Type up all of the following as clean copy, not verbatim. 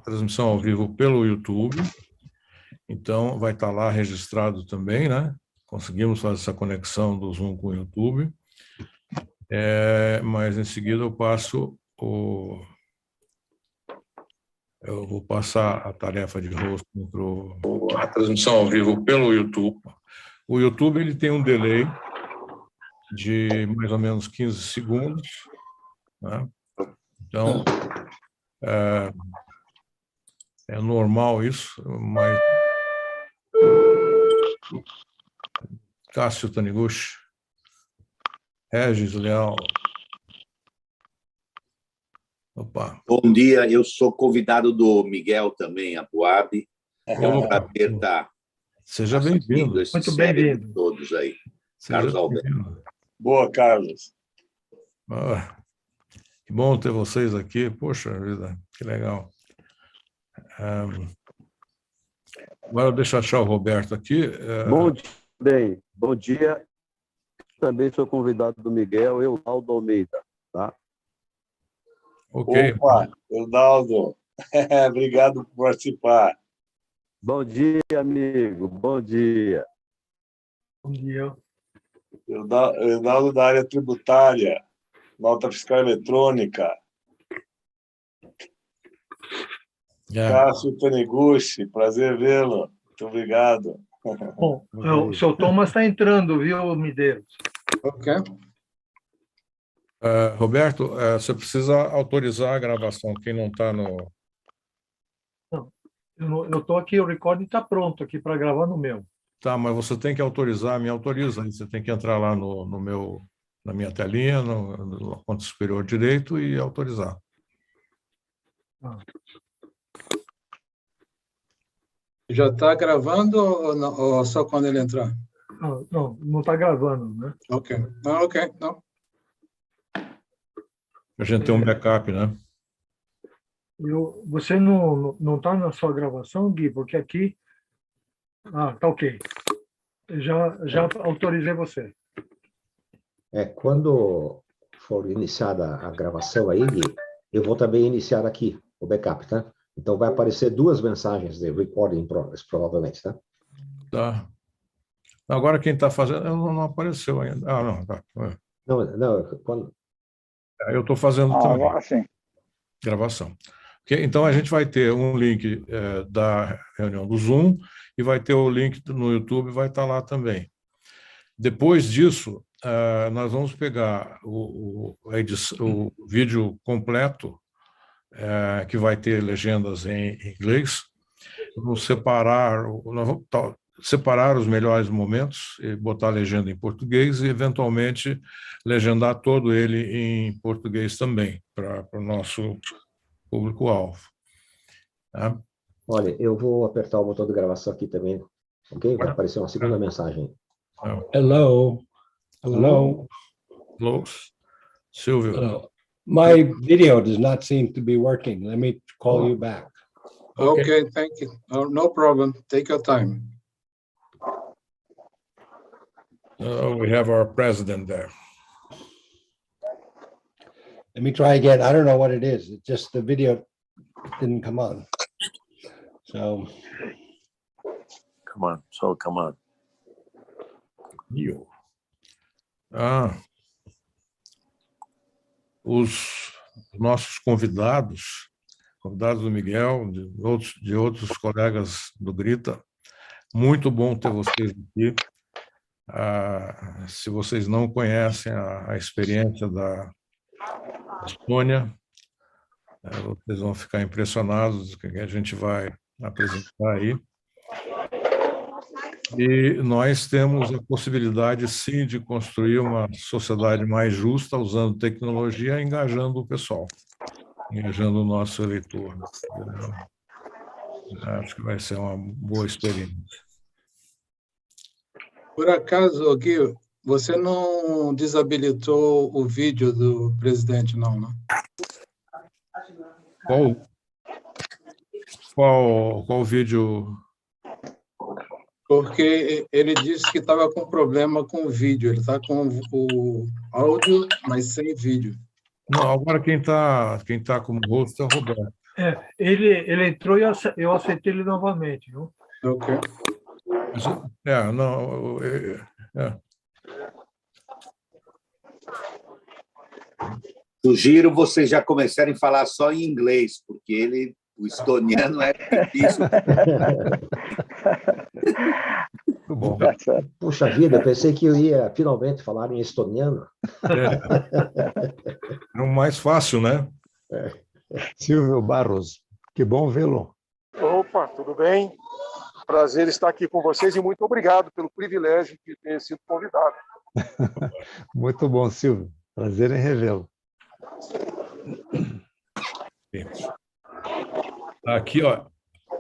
transmissão ao vivo pelo YouTube, então vai estar lá registrado também, né? Conseguimos fazer essa conexão do Zoom com o YouTube, mas em seguida eu vou passar a tarefa de hosting para a transmissão ao vivo pelo YouTube. O YouTube ele tem um delay de mais ou menos 15 segundos, né? Então, é normal isso, mas... Cássio Taniguchi, Regis Leal. Opa. Bom dia, eu sou convidado do Miguel também, a Boab. É um prazer estar... Seja bem-vindo. Muito bem-vindo. Todos aí. Carlos Alberto. Boa, Carlos. Que bom ter vocês aqui. Poxa vida, que legal. Agora deixa eu achar o Roberto aqui. Bom dia, bem. Bom dia. Também sou convidado do Miguel, Eudaldo Almeida, tá? Ok. Opa, Eudaldo. Obrigado por participar. Bom dia, amigo. Bom dia. Bom dia. Eudaldo da área tributária, nota fiscal eletrônica. Cássio Taniguchi, prazer vê-lo. Muito obrigado. Bom, o seu Thomas está entrando, viu, Medeiros? Ok. Roberto, você precisa autorizar a gravação. Quem não está no... Não, eu estou aqui, o recording está pronto aqui para gravar no meu. Tá, mas você tem que autorizar, me autoriza. Você tem que entrar lá na minha telinha, no ponto superior direito e autorizar. Já está gravando ou só quando ele entrar? Não está gravando, né? Ok. Ok, não. A gente tem um backup, né? Você não está na sua gravação, Gui? Porque aqui... tá ok. Já autorizei você. Quando for iniciada a gravação aí, Gui, eu vou também iniciar aqui o backup, tá? Então vai aparecer duas mensagens de recording progress, provavelmente, tá? Tá. Agora quem está fazendo... Não apareceu ainda. Não, tá. Não, quando... Eu estou fazendo também. Agora sim. Gravação. Okay? Então, a gente vai ter um link da reunião do Zoom e vai ter o link no YouTube, vai estar lá também. Depois disso, nós vamos pegar o vídeo completo, que vai ter legendas em inglês, vamos separar os melhores momentos e botar a legenda em português e, eventualmente, legendar todo ele em português também, para o nosso público-alvo. Tá? Olha, eu vou apertar o botão de gravação aqui também, ok? Vai aparecer uma segunda mensagem. Hello. Hello. Hello. Silvio. Hello. My video does not seem to be working. Let me call you back. Okay, thank you. No problem. Take your time. We have our president there. Let me try again. I don't know what it is. It's just the video didn't come on. So. Come on. Os nossos convidados do Miguel, de outros colegas do Grita, muito bom ter vocês aqui. Se vocês não conhecem a experiência da Estônia, vocês vão ficar impressionados com o que a gente vai apresentar aí. E nós temos a possibilidade, sim, de construir uma sociedade mais justa, usando tecnologia, engajando o pessoal, engajando o nosso eleitor. Acho que vai ser uma boa experiência. Por acaso, Gui, você não desabilitou o vídeo do presidente, não, né? Qual vídeo? Porque ele disse que estava com problema com o vídeo. Ele está com o áudio, mas sem vídeo. Não, agora quem tá como host é o Roberto. Ele entrou e eu aceitei ele novamente, viu? Ok. Não, Sugiro vocês já começarem a falar só em inglês, porque o estoniano é difícil. Muito bom. Puxa vida, eu pensei que eu ia finalmente falar em estoniano. É o mais fácil, né? Silvio Barros, que bom vê-lo. Opa, tudo bem? Prazer estar aqui com vocês e muito obrigado pelo privilégio de ter sido convidado. Muito bom, Silvio. Prazer em revê-lo. Aqui, ó,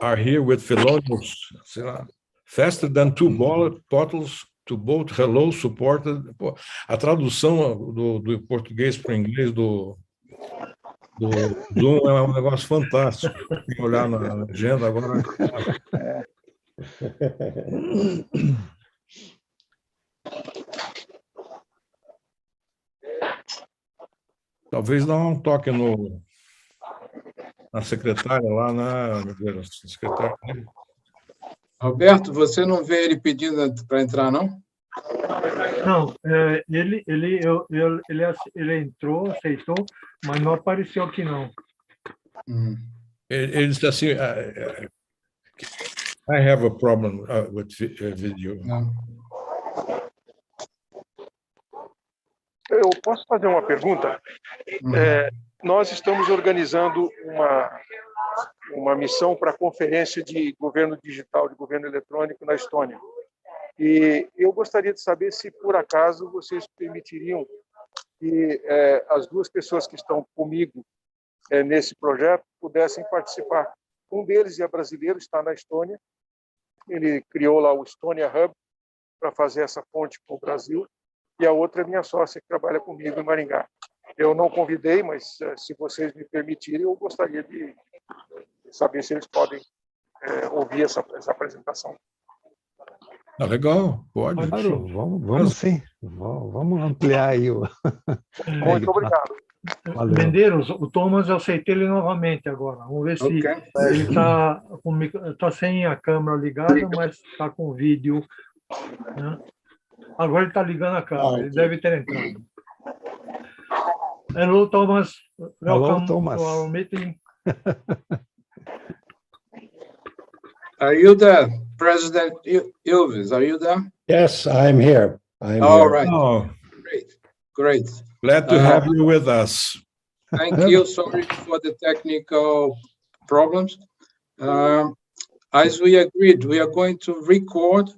are here with felonious, sei lá, faster than two bottles to both hello supported. Pô, a tradução do português para o inglês do Zoom é um negócio fantástico. Tem que olhar na legenda agora. Talvez dá um toque na secretária lá, né? Secretária. Roberto, você não vê ele pedindo para entrar, não? Não, ele entrou, aceitou, mas não apareceu aqui, não. Ele disse assim, I have a problem with video. Eu posso fazer uma pergunta? Nós estamos organizando uma missão para a Conferência de Governo Digital, de Governo Eletrônico na Estônia. E eu gostaria de saber se, por acaso, vocês permitiriam que as duas pessoas que estão comigo nesse projeto pudessem participar. Um deles é brasileiro, está na Estônia. Ele criou lá o Estônia Hub para fazer essa ponte com o Brasil. E a outra é minha sócia, que trabalha comigo em Maringá. Eu não convidei, mas se vocês me permitirem, eu gostaria de saber se eles podem ouvir essa apresentação. Legal, pode. Claro, vamos sim. Vamos ampliar aí o... Muito obrigado. Valeu. Mendeiros, o Thomas, eu aceitei ele novamente agora. Vamos ver se ele está sem a câmera ligada, mas está com o vídeo, né? Agora ele está ligando a câmera, ele deve ter entrado. Hello, Thomas. Welcome Thomas. to our meeting. Are you there, President Ilves? Are you there? Yes, I'm here. All right. Oh, Great. glad to have you with us. Thank you. Sorry for the technical problems. As we agreed, we are going to record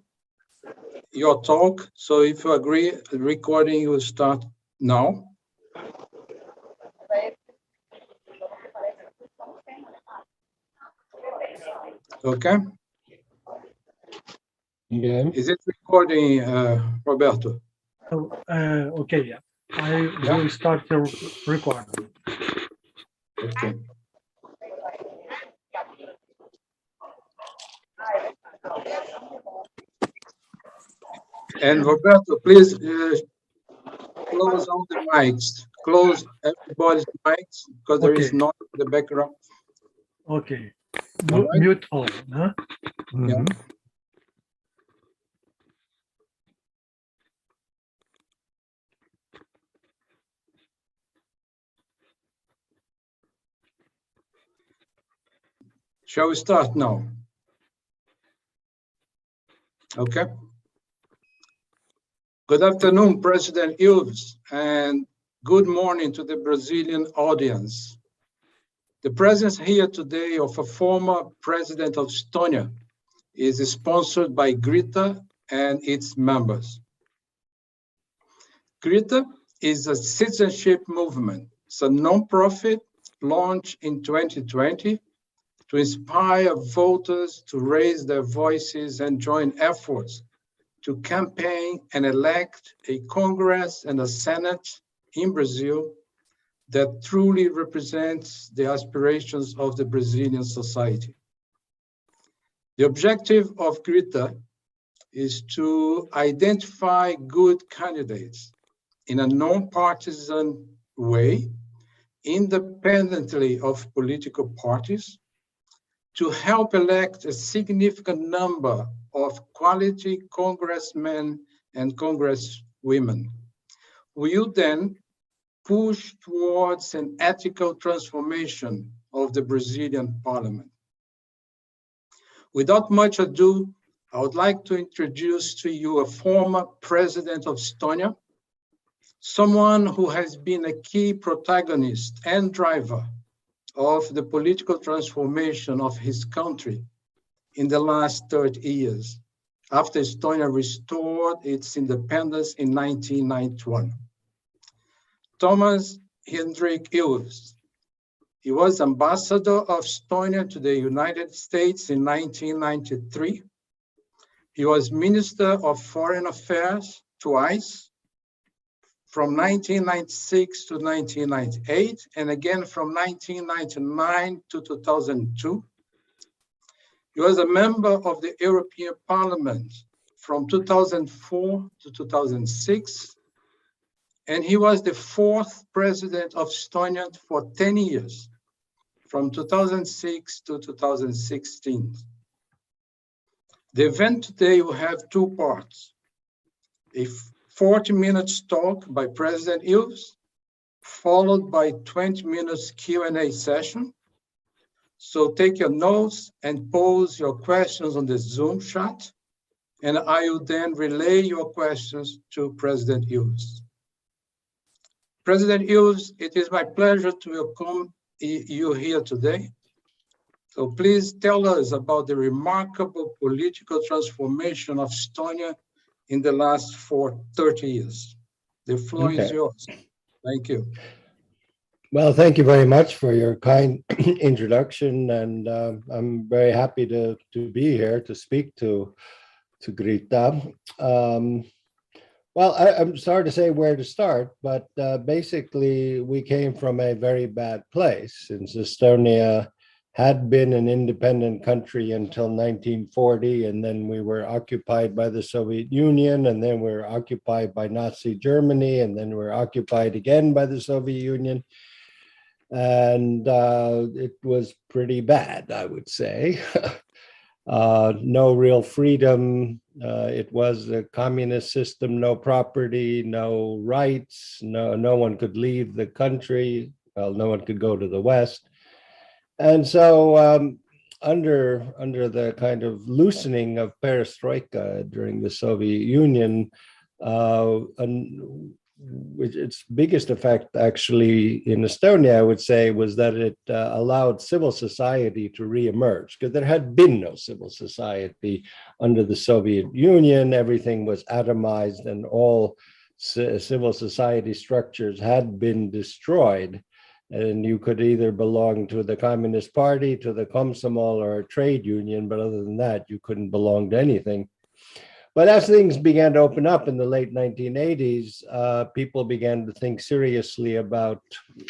your talk. So if you agree, the recording will start now. Okay. Yeah. Is it recording, Roberto? Okay, yeah. I will start the recording. Okay. And Roberto, please close all the mics. Close everybody's mics because there is noise in the background. Okay. All right. Mute all, huh? Yeah. Shall we start now? Okay. Good afternoon, President Ilves, and good morning to the Brazilian audience. The presence here today of a former president of Estonia is sponsored by GRITA and its members. GRITA is a citizenship movement. It's a non-profit launched in 2020 to inspire voters to raise their voices and join efforts to campaign and elect a Congress and a Senate in Brazil that truly represents the aspirations of the Brazilian society. The objective of GRITA is to identify good candidates in a non-partisan way independently of political parties, to help elect a significant number of quality congressmen and congresswomen. We will then push towards an ethical transformation of the Brazilian parliament. Without much ado, I would like to introduce to you a former president of Estonia, someone who has been a key protagonist and driver of the political transformation of his country in the last 30 years, after Estonia restored its independence in 1991. Thomas Hendrik Ilves. He was ambassador of Estonia to the United States in 1993. He was Minister of Foreign Affairs twice, from 1996 to 1998, and again from 1999 to 2002. He was a member of the European Parliament from 2004 to 2006, and he was the fourth president of Estonia for 10 years, from 2006 to 2016. The event today will have two parts: a 40-minute talk by President Ilves, followed by 20 minutes Q&A session. So take your notes and pose your questions on the Zoom chat, and I will then relay your questions to President Ilves. President Ilves, it is my pleasure to welcome you here today. So please tell us about the remarkable political transformation of Estonia in the last 30 years. The floor is yours. Thank you. Well, thank you very much for your kind introduction, and I'm very happy to be here to speak to Grita. Well, I'm sorry to say where to start, but basically we came from a very bad place, since Estonia had been an independent country until 1940, and then we were occupied by the Soviet Union, and then we were occupied by Nazi Germany, and then we were occupied again by the Soviet Union. And it was pretty bad, I would say. No real freedom. It was a communist system, no property, no rights, no one could leave the country. Well, no one could go to the West. And so under the kind of loosening of perestroika during the Soviet Union, its biggest effect actually in Estonia, I would say, was that it allowed civil society to reemerge, because there had been no civil society under the Soviet Union. Everything was atomized, and all civil society structures had been destroyed. And you could either belong to the Communist Party, to the Komsomol, or a trade union, but other than that, you couldn't belong to anything. But as things began to open up in the late 1980s, people began to think seriously about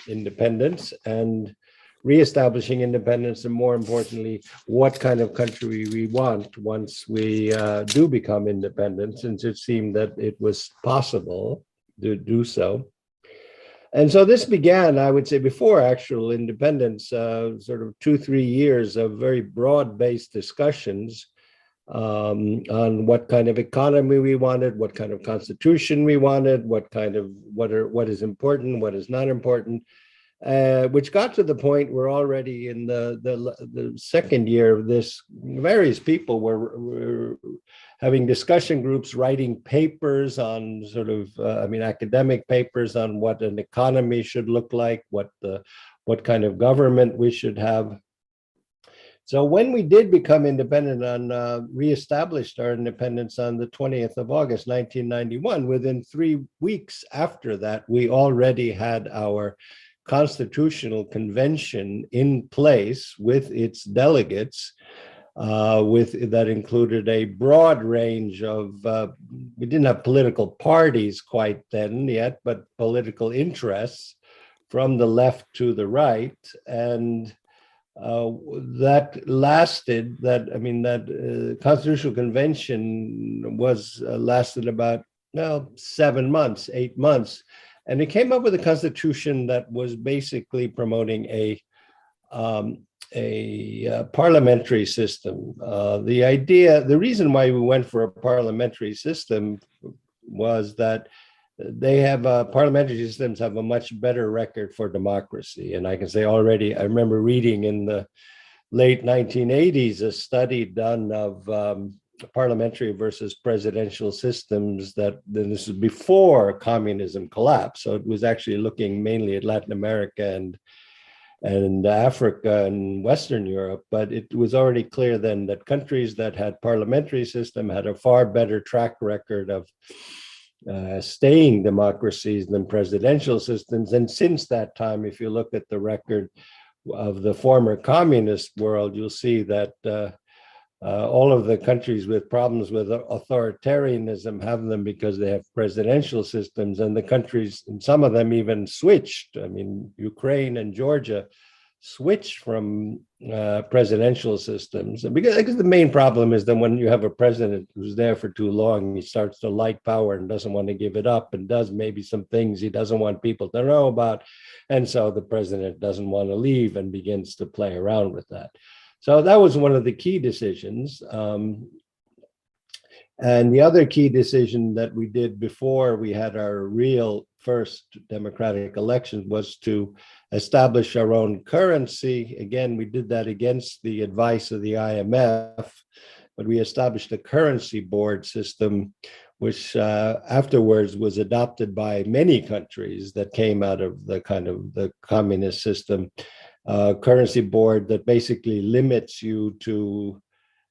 independence and reestablishing independence, and more importantly, what kind of country we want once we do become independent, since it seemed that it was possible to do so. And so this began, I would say, before actual independence, sort of 2-3 years of very broad-based discussions on what kind of economy we wanted, what kind of constitution we wanted, what is important, what is not important, which got to the point where already in the second year of this, various people were having discussion groups, writing papers on sort of, academic papers on what an economy should look like, what kind of government we should have. So when we did become independent reestablished our independence on the 20th of August, 1991, within 3 weeks after that, we already had our constitutional convention in place with its delegates, that included a broad range of, we didn't have political parties quite then yet, but political interests from the left to the right. And that lasted, that constitutional convention lasted about 7 months, 8 months. And it came up with a constitution that was basically promoting a parliamentary system. The reason why we went for a parliamentary system was that parliamentary systems have a much better record for democracy. And I can say already, I remember reading in the late 1980s a study done of parliamentary versus presidential systems this is before communism collapsed. So it was actually looking mainly at Latin America and Africa and Western Europe, but it was already clear then that countries that had parliamentary system had a far better track record of staying democracies than presidential systems. And since that time, if you look at the record of the former communist world, you'll see that all of the countries with problems with authoritarianism have them because they have presidential systems, and the countries, and some of them even switched. I mean, Ukraine and Georgia switched from presidential systems. Because the main problem is that when you have a president who's there for too long, he starts to like power and doesn't want to give it up and does maybe some things he doesn't want people to know about. And so the president doesn't want to leave and begins to play around with that. So that was one of the key decisions. And the other key decision that we did before we had our real first democratic elections was to establish our own currency. Again, we did that against the advice of the IMF, but we established a currency board system, which afterwards was adopted by many countries that came out of the communist system. Currency board that basically limits you to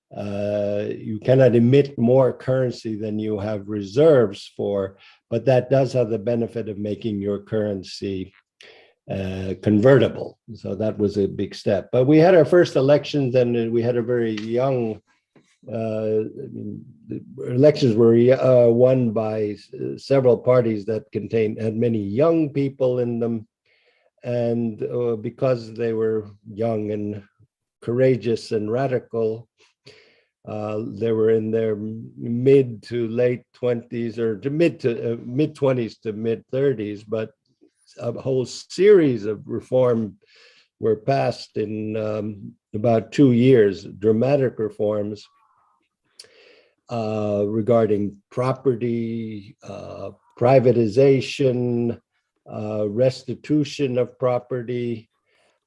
you cannot emit more currency than you have reserves for, but that does have the benefit of making your currency convertible. So that was a big step. But we had our first elections, and we had a very young elections were won by several parties that had many young people in them. And because they were young and courageous and radical, they were in their mid to late 20s or to mid 20s to mid 30s, but a whole series of reforms were passed in about 2 years, dramatic reforms regarding property, privatization, restitution of property.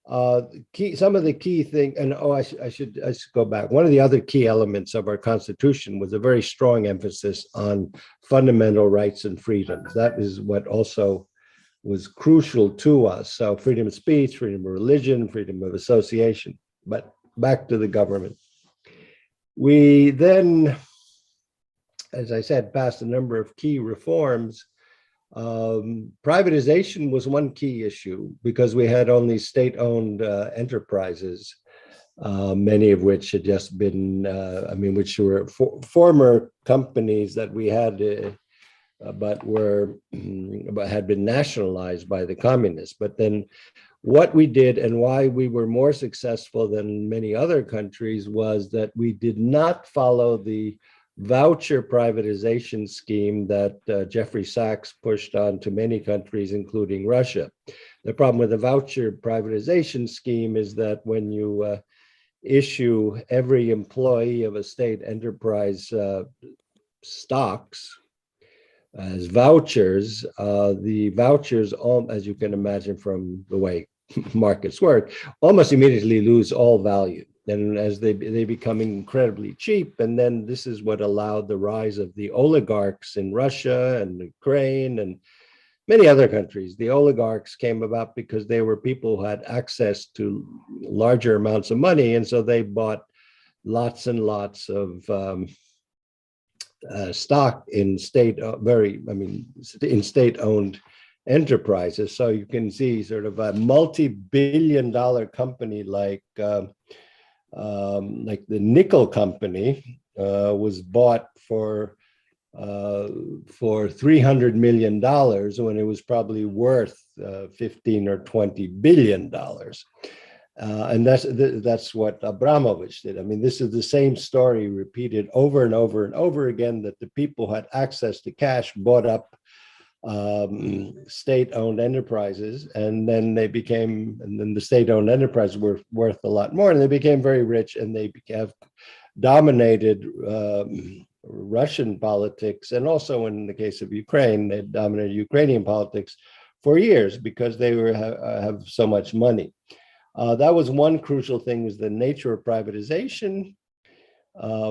Some of the key things, and I should go back. One of the other key elements of our Constitution was a very strong emphasis on fundamental rights and freedoms. That is what also was crucial to us. So freedom of speech, freedom of religion, freedom of association. But back to the government. We then, as I said, passed a number of key reforms. Privatization was one key issue because we had only state-owned enterprises, many of which had just been, which were former companies that we had, but had been nationalized by the communists. But then what we did and why we were more successful than many other countries was that we did not follow the voucher privatization scheme that Jeffrey Sachs pushed on to many countries, including Russia. The problem with the voucher privatization scheme is that when you issue every employee of a state enterprise stocks as vouchers, the vouchers, as you can imagine from the way markets work, almost immediately lose all value. And as they become incredibly cheap, and then this is what allowed the rise of the oligarchs in Russia and Ukraine and many other countries. The oligarchs came about because they were people who had access to larger amounts of money, and so they bought lots and lots of stock in state-owned enterprises. So you can see sort of a multi-billion-dollar company like the nickel company was bought for $300 million when it was probably worth 15 or 20 billion dollars. And that's what Abramovich did. I mean, this is the same story repeated over and over and over again, that the people who had access to cash bought up state-owned enterprises, and then the state-owned enterprises were worth a lot more, and they became very rich, and they have dominated Russian politics, and also in the case of Ukraine, they dominated Ukrainian politics for years because they have so much money. That was one crucial thing, was the nature of privatization.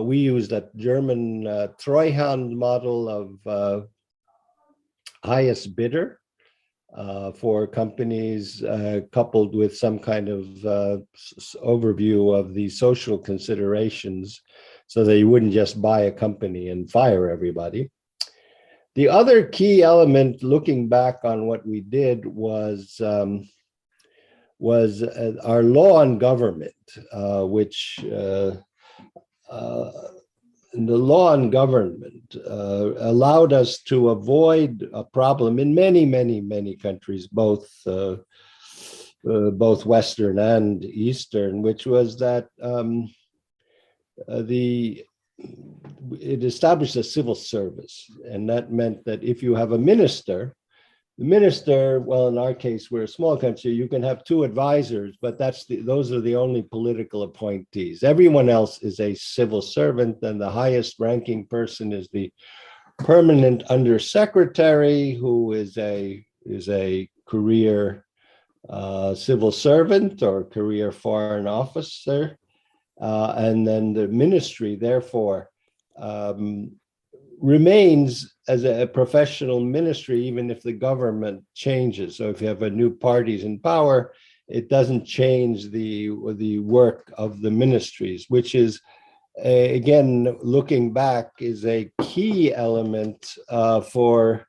We used a German Treuhand model of highest bidder for companies, coupled with some kind of overview of the social considerations, so that you wouldn't just buy a company and fire everybody. The other key element, looking back on what we did, was our law on government, which the law on government allowed us to avoid a problem in many countries, both Western and Eastern, which was that it established a civil service, and that meant that if you have a minister, the minister, well, in our case, we're a small country, you can have two advisors, but those are the only political appointees. Everyone else is a civil servant, and the highest ranking person is the permanent undersecretary, who is a career civil servant or career foreign officer. And then the ministry, therefore, remains as a professional ministry, even if the government changes. So if you have a new parties in power, it doesn't change the work of the ministries, which is, again, looking back, is a key element for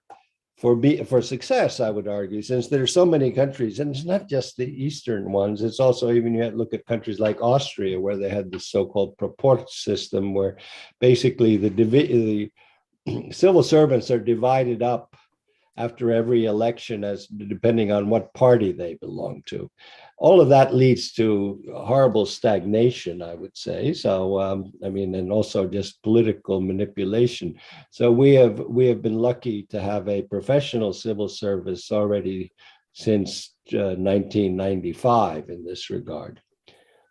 success, I would argue, since there are so many countries, and it's not just the Eastern ones, it's also, even you look at countries like Austria, where they had the so-called Proport system, where basically the civil servants are divided up after every election as depending on what party they belong to. All of that leads to horrible stagnation, I would say. So, and also just political manipulation. So we have been lucky to have a professional civil service already since 1995 in this regard.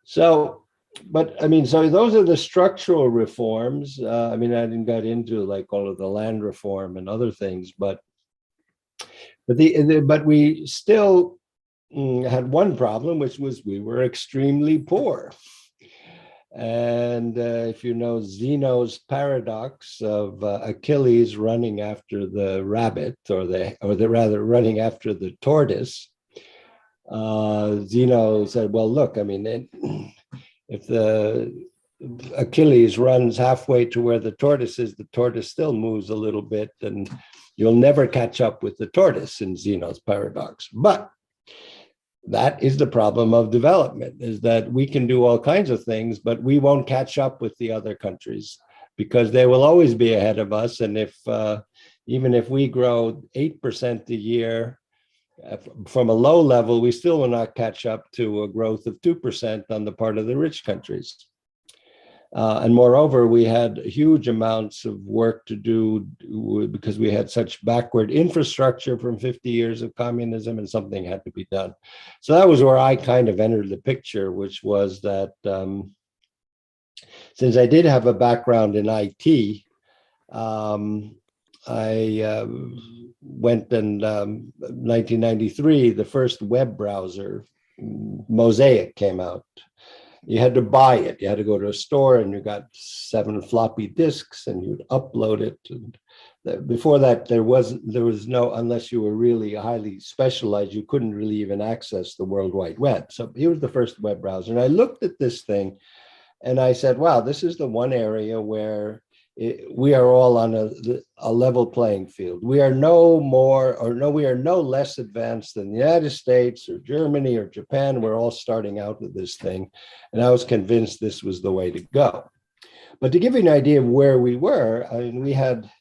So, so those are the structural reforms. I didn't get into like all of the land reform and other things, but we still had one problem, which was we were extremely poor. And if you know Zeno's paradox of Achilles running after the rabbit, or rather running after the tortoise, Zeno said, well, look, if the Achilles runs halfway to where the tortoise is, the tortoise still moves a little bit, and you'll never catch up with the tortoise in Zeno's paradox. But that is the problem of development, is that we can do all kinds of things, but we won't catch up with the other countries because they will always be ahead of us. And even if we grow 8% a year from a low level, we still will not catch up to a growth of 2% on the part of the rich countries. And moreover, we had huge amounts of work to do because we had such backward infrastructure from 50 years of communism, and something had to be done. So that was where I kind of entered the picture, which was that since I did have a background in IT, I went in 1993, the first web browser, Mosaic, came out. You had to buy it. You had to go to a store, and you got 7 floppy disks, and you'd upload it. And before that, there was no, unless you were really highly specialized, you couldn't really even access the World Wide Web. So he was the first web browser. And I looked at this thing, and I said, wow, this is the one area where we are all on a level playing field. We are no less advanced than the United States or Germany or Japan. We're all starting out with this thing. And I was convinced this was the way to go. But to give you an idea of where we were, we had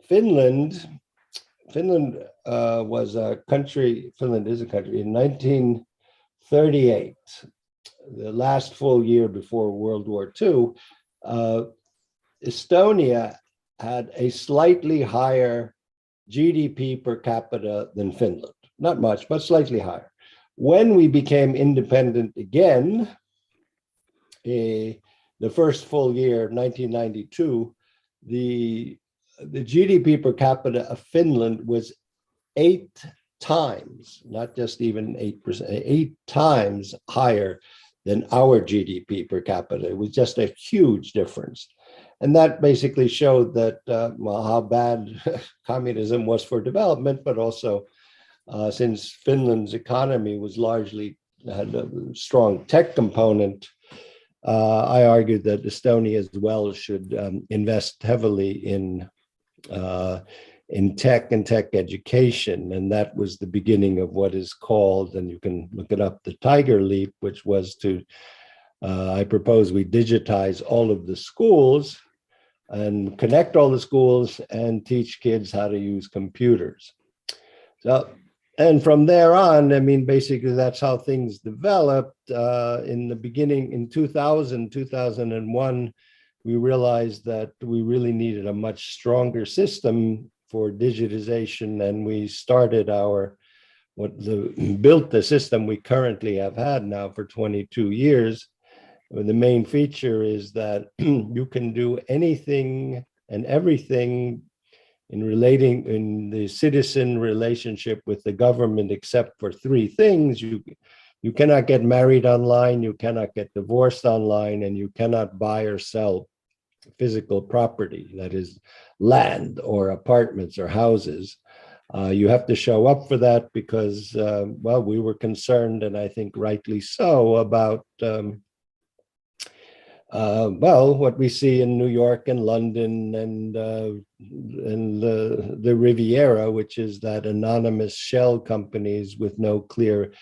Finland. Finland was a country, Finland is a country, in 1938, the last full year before World War II, Estonia had a slightly higher GDP per capita than Finland. Not much, but slightly higher. When we became independent again, the first full year, 1992, the GDP per capita of Finland was 8 times, not just even 8%, 8 times higher than our GDP per capita. It was just a huge difference. And that basically showed that, well, how bad communism was for development, but also since Finland's economy was largely, had a strong tech component, I argued that Estonia as well should invest heavily in tech and tech education. And that was the beginning of what is called, and you can look it up, the Tiger Leap, which was to, I propose we digitize all of the schools and connect all the schools and teach kids how to use computers. So, and from there on, I mean, basically that's how things developed. In the beginning, in 2001, we realized that we really needed a much stronger system for digitization, and we started built the system we currently have had now for 22 years. The main feature is that you can do anything and everything in the citizen relationship with the government, except for 3 things. You cannot get married online, you cannot get divorced online, and you cannot buy or sell physical property, that is land or apartments or houses. You have to show up for that because, well, we were concerned, and I think rightly so, about well, what we see in New York and London and the Riviera, which is that anonymous shell companies with no clear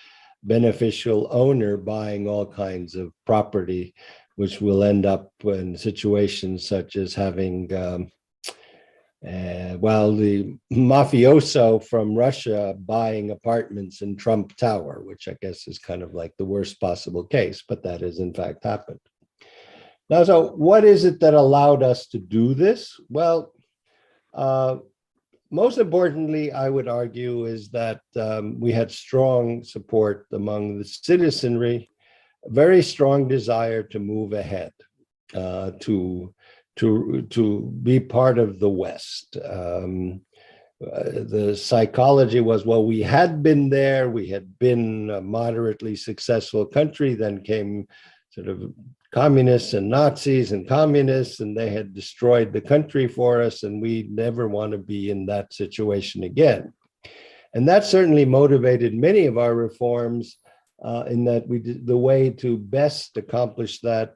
beneficial owner buying all kinds of property, which will end up in situations such as having, well, the mafioso from Russia buying apartments in Trump Tower, which I guess is kind of like the worst possible case, but that has in fact happened. Now, so what is it that allowed us to do this? Well, most importantly, I would argue, is that we had strong support among the citizenry, a very strong desire to move ahead, to be part of the West. The psychology was, well, we had been there, we had been a moderately successful country, then came sort of communists and Nazis and communists, and they had destroyed the country for us, and we never want to be in that situation again. And that certainly motivated many of our reforms, in that the way to best accomplish that,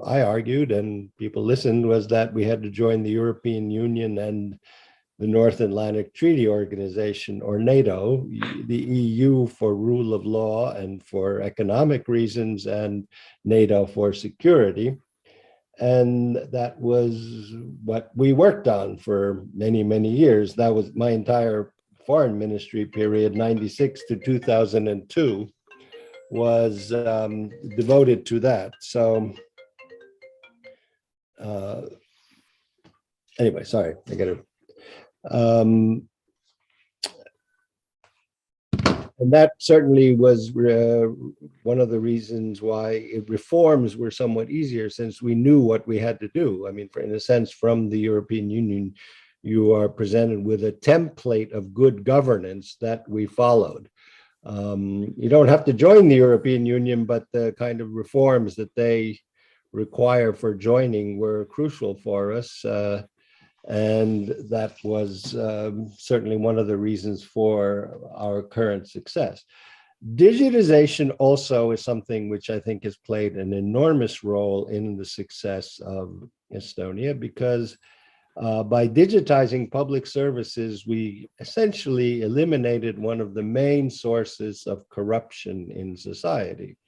I argued, and people listened, was that we had to join the European Union and the North Atlantic Treaty Organization, or NATO, the EU for rule of law and for economic reasons, and NATO for security. And that was what we worked on for many, many years. That was my entire foreign ministry period, 96 to 2002, was devoted to that. So anyway, sorry, I got to. And that certainly was one of the reasons why reforms were somewhat easier, since we knew what we had to do. I mean, in a sense, from the European Union, you are presented with a template of good governance that we followed. You don't have to join the European Union, but the kind of reforms that they require for joining were crucial for us. And that was certainly one of the reasons for our current success. Digitization also is something which I think has played an enormous role in the success of Estonia, because by digitizing public services, we essentially eliminated one of the main sources of corruption in society.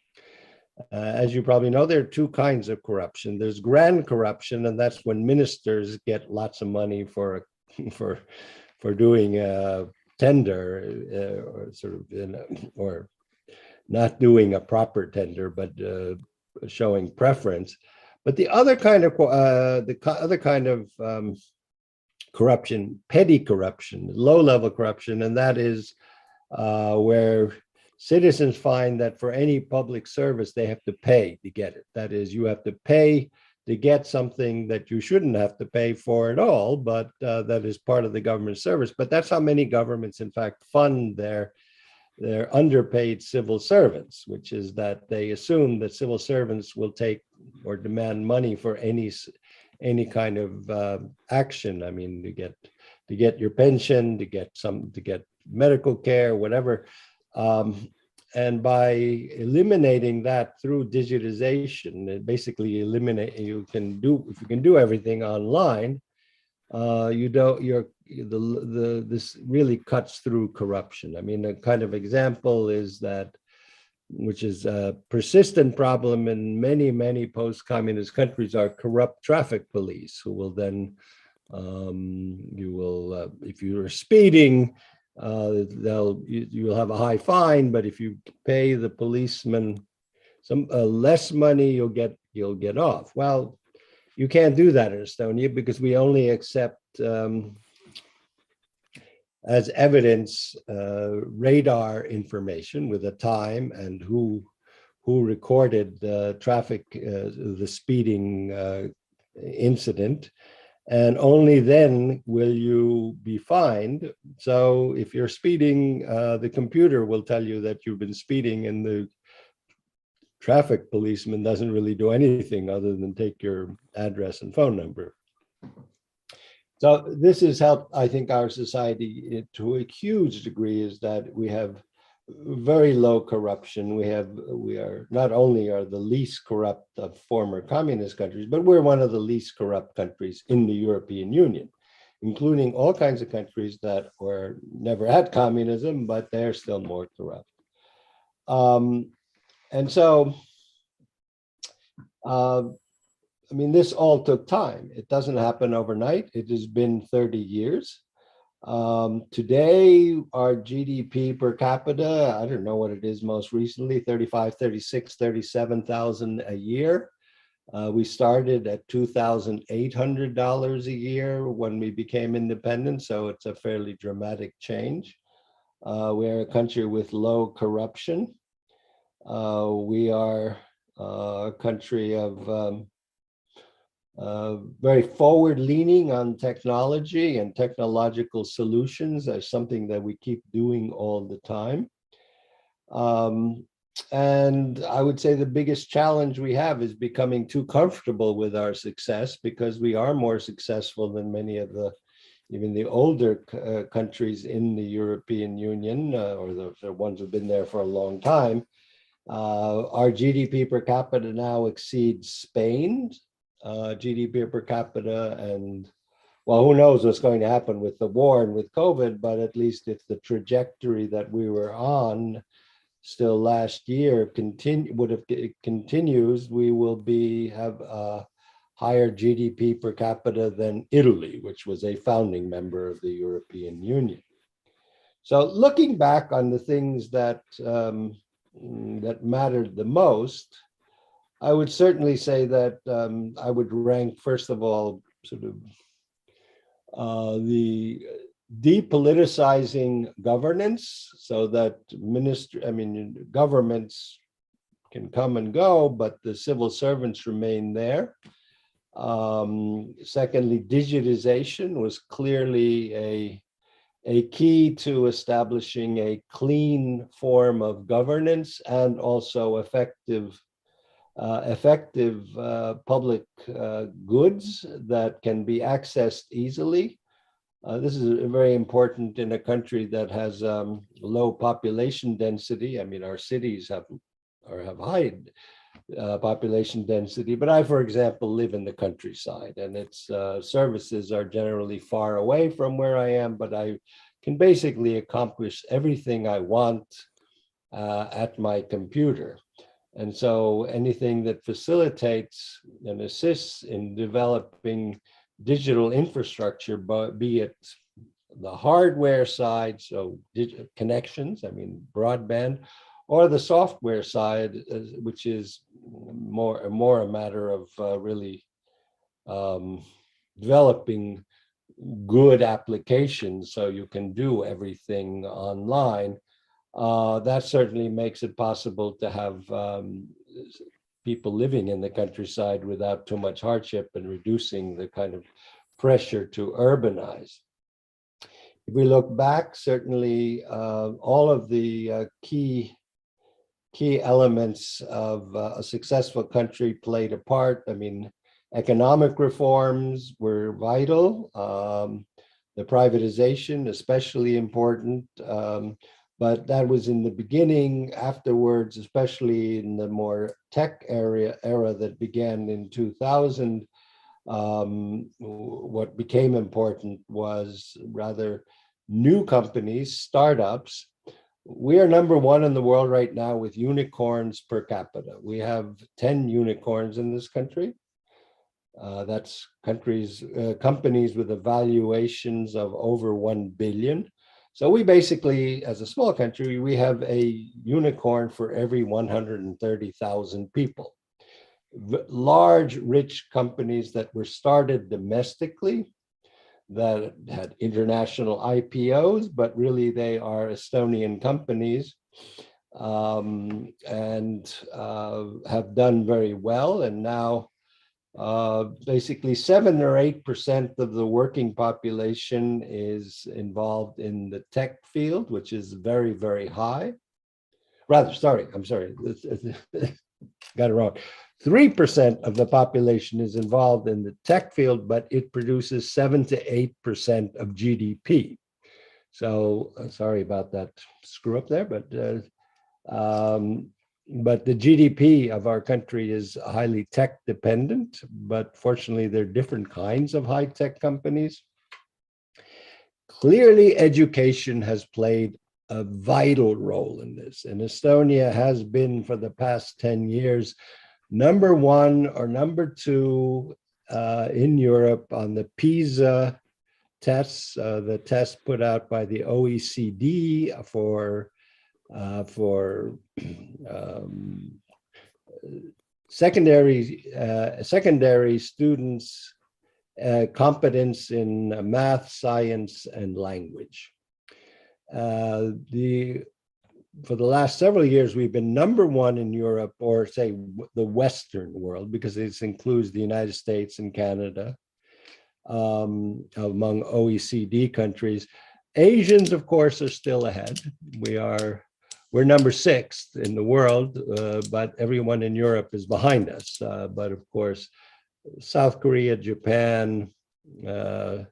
As you probably know, there are 2 kinds of corruption. There's grand corruption, and that's when ministers get lots of money for doing a tender, or sort of, or not doing a proper tender, but showing preference. But the other kind of corruption, petty corruption, low-level corruption, and that is where citizens find that for any public service, they have to pay to get it. That is, you have to pay to get something that you shouldn't have to pay for at all, but that is part of the government service. But that's how many governments, in fact, fund their underpaid civil servants, which is that they assume that civil servants will take or demand money for any kind of action. I mean, to get your pension, to get medical care, whatever. And by eliminating that through digitization, it basically if you can do everything online, this really cuts through corruption. I mean, a kind of example is that, which is a persistent problem in many, many post-communist countries, are corrupt traffic police who will then, if you are speeding, you'll have a high fine, but if you pay the policeman some less money, you'll get off. Well, you can't do that in Estonia because we only accept as evidence radar information with the time and who recorded the traffic, the speeding incident. And only then will you be fined. So if you're speeding, the computer will tell you that you've been speeding, and the traffic policeman doesn't really do anything other than take your address and phone number. So this has helped, I think, our society to a huge degree, is that we have very low corruption. We are not only are the least corrupt of former communist countries, but we're one of the least corrupt countries in the European Union, including all kinds of countries that were never had communism, but they're still more corrupt. And so, I mean, this all took time. It doesn't happen overnight. It has been 30 years. Today, our GDP per capita, I don't know what it is most recently, 35, 36, 37,000 a year. We started at $2,800 a year when we became independent, so it's a fairly dramatic change. We're a country with low corruption. We are a country of very forward-leaning on technology and technological solutions as something that we keep doing all the time. And I would say the biggest challenge we have is becoming too comfortable with our success, because we are more successful than many of even the older countries in the European Union, or the ones who've been there for a long time. Our GDP per capita now exceeds Spain's GDP per capita, and well, who knows what's going to happen with the war and with COVID, but at least if the trajectory that we were on still last year continues, we will have a higher GDP per capita than Italy, which was a founding member of the European Union. So looking back on the things that mattered the most, I would certainly say that I would rank, first of all, sort of the depoliticizing governance, so that governments can come and go, but the civil servants remain there. Secondly, digitization was clearly a key to establishing a clean form of governance and also effective public goods that can be accessed easily. This is very important in a country that has low population density. I mean, our cities have high population density, but I, for example, live in the countryside, and its services are generally far away from where I am, but I can basically accomplish everything I want at my computer. And so anything that facilitates and assists in developing digital infrastructure, be it the hardware side, so connections, I mean broadband, or the software side, which is more a matter of really developing good applications so you can do everything online, that certainly makes it possible to have people living in the countryside without too much hardship and reducing the kind of pressure to urbanize. If we look back, certainly all of the key elements of a successful country played a part. I mean, economic reforms were vital. The privatization, especially important, but that was in the beginning. Afterwards, especially in the more tech era that began in 2000, what became important was rather new companies, startups. We are number one in the world right now with unicorns per capita. We have 10 unicorns in this country. That's companies with evaluations of over 1 billion. So we basically, as a small country, we have a unicorn for every 130,000 people. Large, rich companies that were started domestically, that had international IPOs, but really they are Estonian companies, and have done very well. And now basically 7 or 8% of the working population is involved in the tech field, which is very, very high. I'm sorry, got it wrong. 3% of the population is involved in the tech field, but it produces 7 to 8% of GDP. So sorry about that screw up there, but the GDP of our country is highly tech dependent, but fortunately there are different kinds of high tech companies. Clearly, education has played a vital role in this, and Estonia has been for the past 10 years number one or number two in Europe on the PISA tests, the test put out by the OECD for secondary students' competence in math, science, and language. For the last several years, we've been number one in Europe, or say the Western world, because this includes the United States and Canada, among OECD countries. Asians, of course, are still ahead. We're number 6 in the world, but everyone in Europe is behind us. But of course, South Korea, Japan, who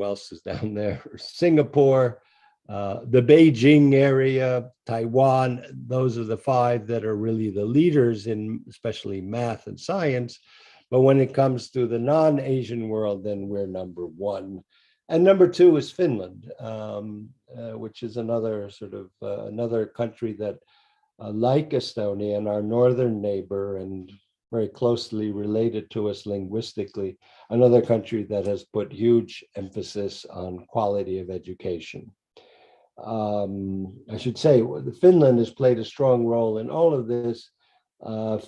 else is down there? Singapore, the Beijing area, Taiwan, those are the 5 that are really the leaders in especially math and science. But when it comes to the non-Asian world, then we're number 1. And number 2 is Finland, which is another sort of another country that, like Estonia, and our northern neighbor and very closely related to us linguistically, another country that has put huge emphasis on quality of education. I should say Finland has played a strong role in all of this.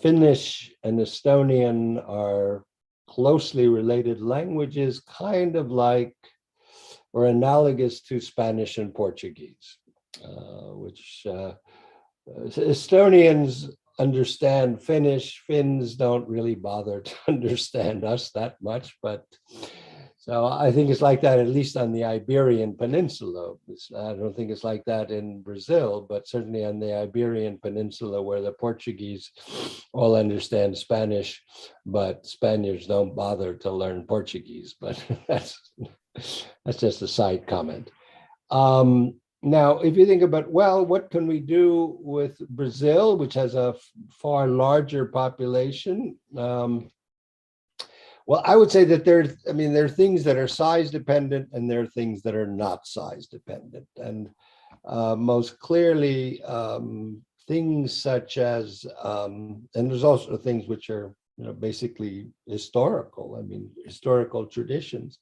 Finnish and Estonian are closely related languages, kind of like or analogous to Spanish and Portuguese, which Estonians understand Finnish. Finns don't really bother to understand us that much, but so I think it's like that, at least on the Iberian Peninsula. I don't think it's like that in Brazil, but certainly on the Iberian Peninsula, where the Portuguese all understand Spanish, but Spaniards don't bother to learn Portuguese. But that's just a side comment. Now, if you think about, well, what can we do with Brazil, which has a far larger population? Well, I would say that there are things that are size dependent and there are things that are not size dependent. And most clearly, things such as, and there's also things which are basically historical, historical traditions.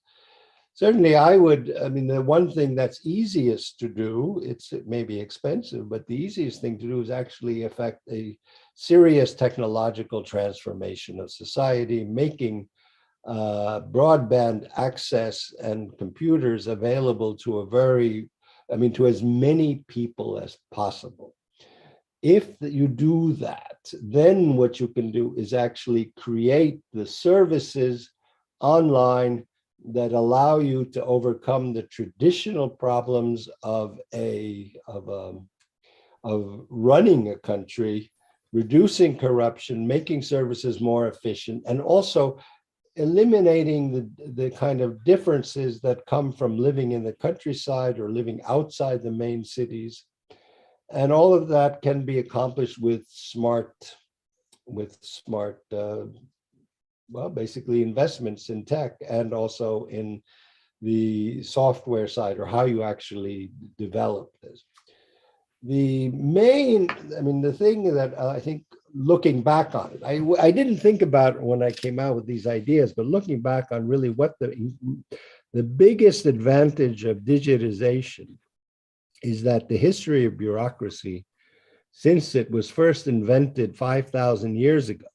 Certainly, the one thing that's easiest to do, it may be expensive, but the easiest thing to do is actually affect a serious technological transformation of society, making broadband access and computers available to to as many people as possible. If you do that, then what you can do is actually create the services online that allow you to overcome the traditional problems of running a country, reducing corruption, making services more efficient, and also eliminating the kind of differences that come from living in the countryside or living outside the main cities. And all of that can be accomplished with smart, basically investments in tech and also in the software side, or how you actually develop this. The thing that I think, looking back on it, I didn't think about it when I came out with these ideas, but looking back on really what the biggest advantage of digitization is that the history of bureaucracy, since it was first invented 5,000 years ago,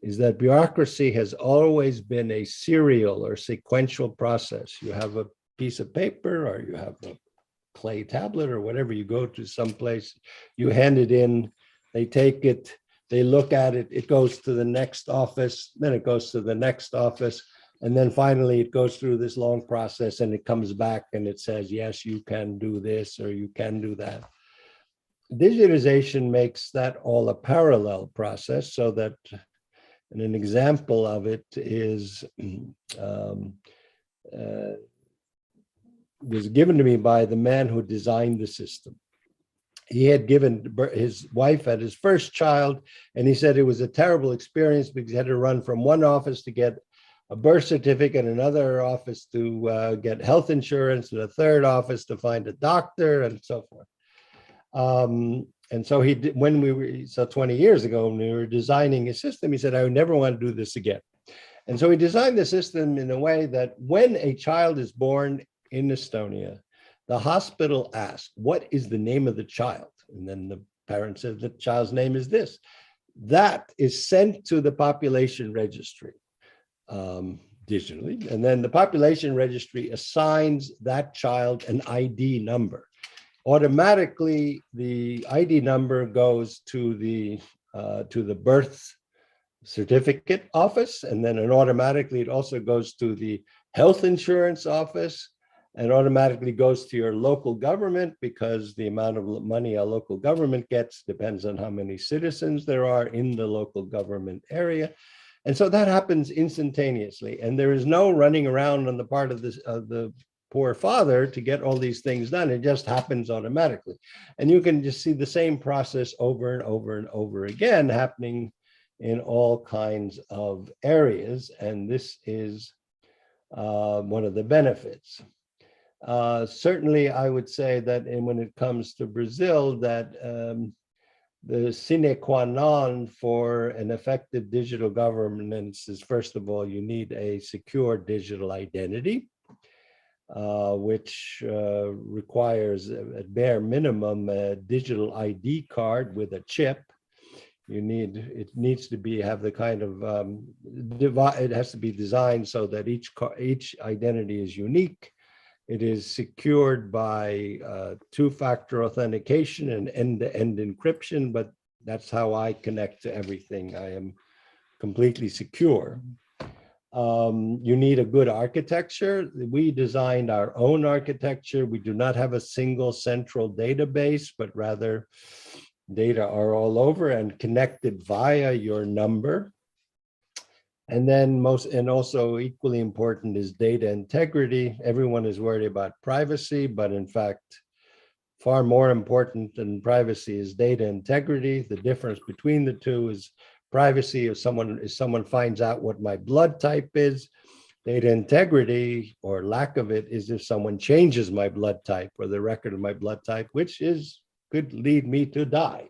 is that bureaucracy has always been a serial or sequential process. You have a piece of paper, or you have a clay tablet, or whatever, you go to some place, you hand it in, they take it, they look at it, it goes to the next office, then it goes to the next office, and then finally it goes through this long process and it comes back and it says, yes, you can do this or you can do that. Digitization makes that all a parallel process, so that, and an example of it is, was given to me by the man who designed the system. He had given his wife at his first child, and he said it was a terrible experience because he had to run from one office to get a birth certificate, another office to get health insurance, and a third office to find a doctor, and so forth. And so he did, 20 years ago, when we were designing a system, he said, I would never want to do this again. And so he designed the system in a way that when a child is born in Estonia, the hospital asks, what is the name of the child? And then the parent says, the child's name is this. That is sent to the population registry digitally. And then the population registry assigns that child an ID number. Automatically, the ID number goes to the birth certificate office, and then automatically it also goes to the health insurance office, and automatically goes to your local government, because the amount of money a local government gets depends on how many citizens there are in the local government area. And so that happens instantaneously, and there is no running around on the part of the poor father to get all these things done. It just happens automatically. And you can just see the same process over and over and over again happening in all kinds of areas. And this is one of the benefits. Certainly, I would say that when it comes to Brazil, that the sine qua non for an effective digital governance is, first of all, you need a secure digital identity, which requires, at bare minimum, a digital ID card with a chip. It needs to have the kind of, it has to be designed so that each identity is unique. It is secured by two-factor authentication and end-to-end encryption, but that's how I connect to everything. I am completely secure. You need a good architecture. We designed our own architecture. We do not have a single central database, but rather data are all over and connected via your number. And then also equally important is data integrity. Everyone is worried about privacy, but in fact, far more important than privacy is data integrity. The difference between the two is privacy if someone finds out what my blood type is. Data integrity, or lack of it, is if someone changes my blood type or the record of my blood type, which could lead me to die.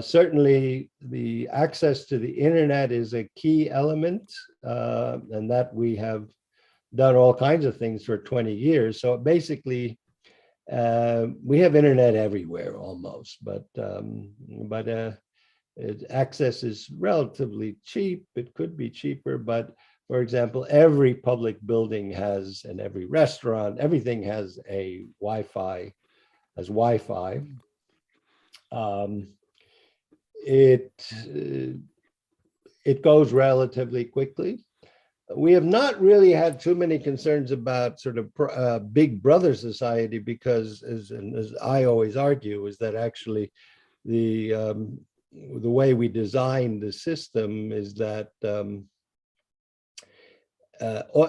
Certainly, the access to the internet is a key element, and that we have done all kinds of things for 20 years. So basically, we have internet everywhere almost, but Access is relatively cheap. It could be cheaper, but for example, every public building has, and every restaurant, everything has a Wi-Fi, has Wi-Fi. It goes relatively quickly. We have not really had too many concerns about sort of big brother society because, as I always argue, is that actually the way we designed the system is that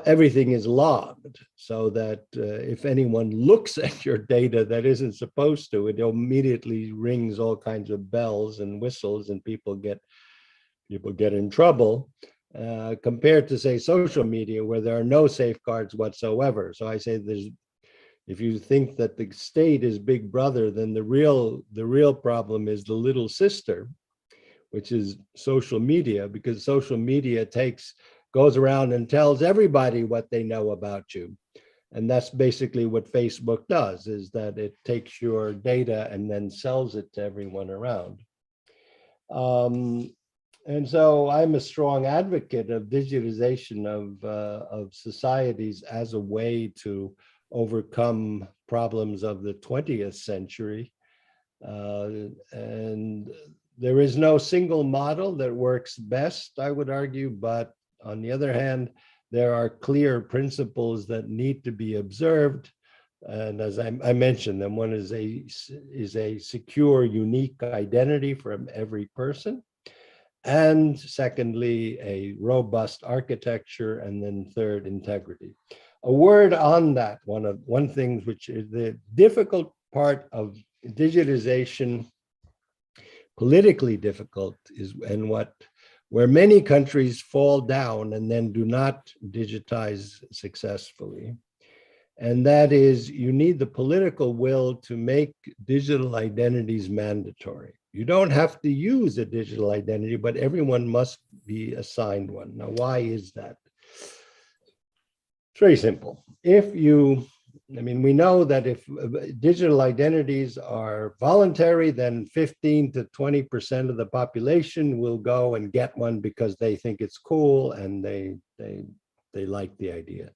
everything is logged, so that if anyone looks at your data that isn't supposed to, it immediately rings all kinds of bells and whistles, and people get in trouble. Compared to, say, social media, where there are no safeguards whatsoever. So I say if you think that the state is big brother, then the real problem is the little sister, which is social media, because social media goes around and tells everybody what they know about you. And that's basically what Facebook does, is that it takes your data and then sells it to everyone around. And so I'm a strong advocate of digitization of societies as a way to overcome problems of the 20th century. And there is no single model that works best, I would argue, but on the other hand, there are clear principles that need to be observed. And as I mentioned them, one is a secure, unique identity from every person. And secondly, a robust architecture, and then third, integrity. A word on that, one thing which is the difficult part of digitization, politically difficult, is where many countries fall down and then do not digitize successfully. And that is, you need the political will to make digital identities mandatory. You don't have to use a digital identity, but everyone must be assigned one. Now, why is that? It's very simple. We know that if digital identities are voluntary, then 15 to 20% of the population will go and get one because they think it's cool and they like the idea.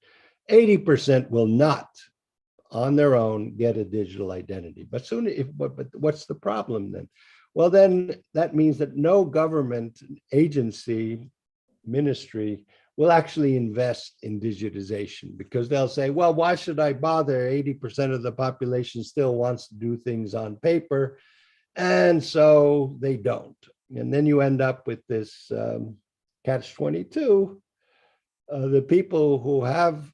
80% will not, on their own, get a digital identity. But what's the problem then? Well, then that means that no government agency, ministry, will actually invest in digitization, because they'll say, well, why should I bother? 80% of the population still wants to do things on paper. And so they don't. And then you end up with this catch-22. The people who have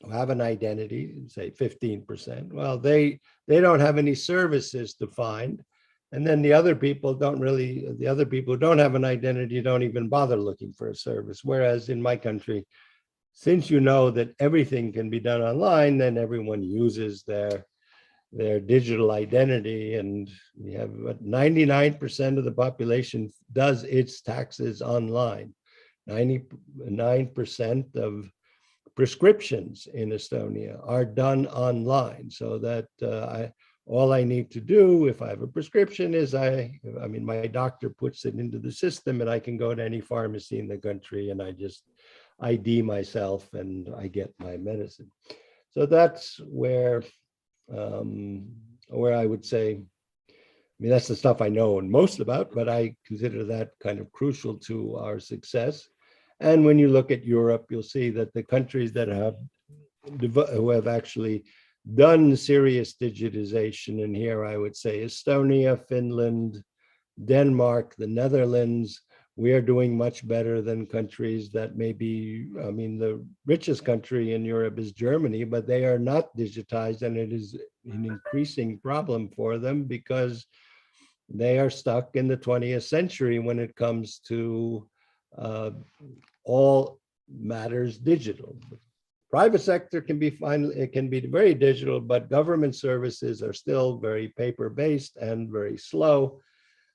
an identity, say 15%, well, they don't have any services to find. And then the other people who don't have an identity don't even bother looking for a service. Whereas in my country, since you know that everything can be done online, then everyone uses their digital identity, and we have 99% of the population does its taxes online. 99% of prescriptions in Estonia are done online, so that all I need to do if I have a prescription is my doctor puts it into the system, and I can go to any pharmacy in the country and I just ID myself and I get my medicine. So that's where I would say, that's the stuff I know most about, but I consider that kind of crucial to our success. And when you look at Europe, you'll see that the countries that who have actually done serious digitization, and here I would say Estonia, Finland, Denmark, the Netherlands, we are doing much better than countries that the richest country in Europe is Germany, but they are not digitized, and it is an increasing problem for them because they are stuck in the 20th century when it comes to all matters digital. Private sector can be very digital, but government services are still very paper-based and very slow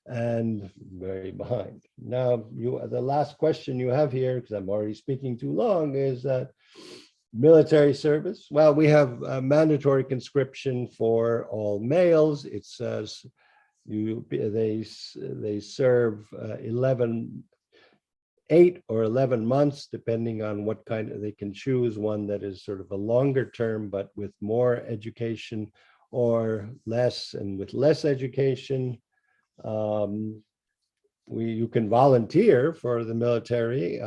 and very behind. Now, the last question you have here, because I'm already speaking too long, is that military service. Well, we have mandatory conscription for all males. It says they serve 8 or 11 months, depending on what kind of, they can choose one that is sort of a longer term, but with more education, or less and with less education. You can volunteer for the military.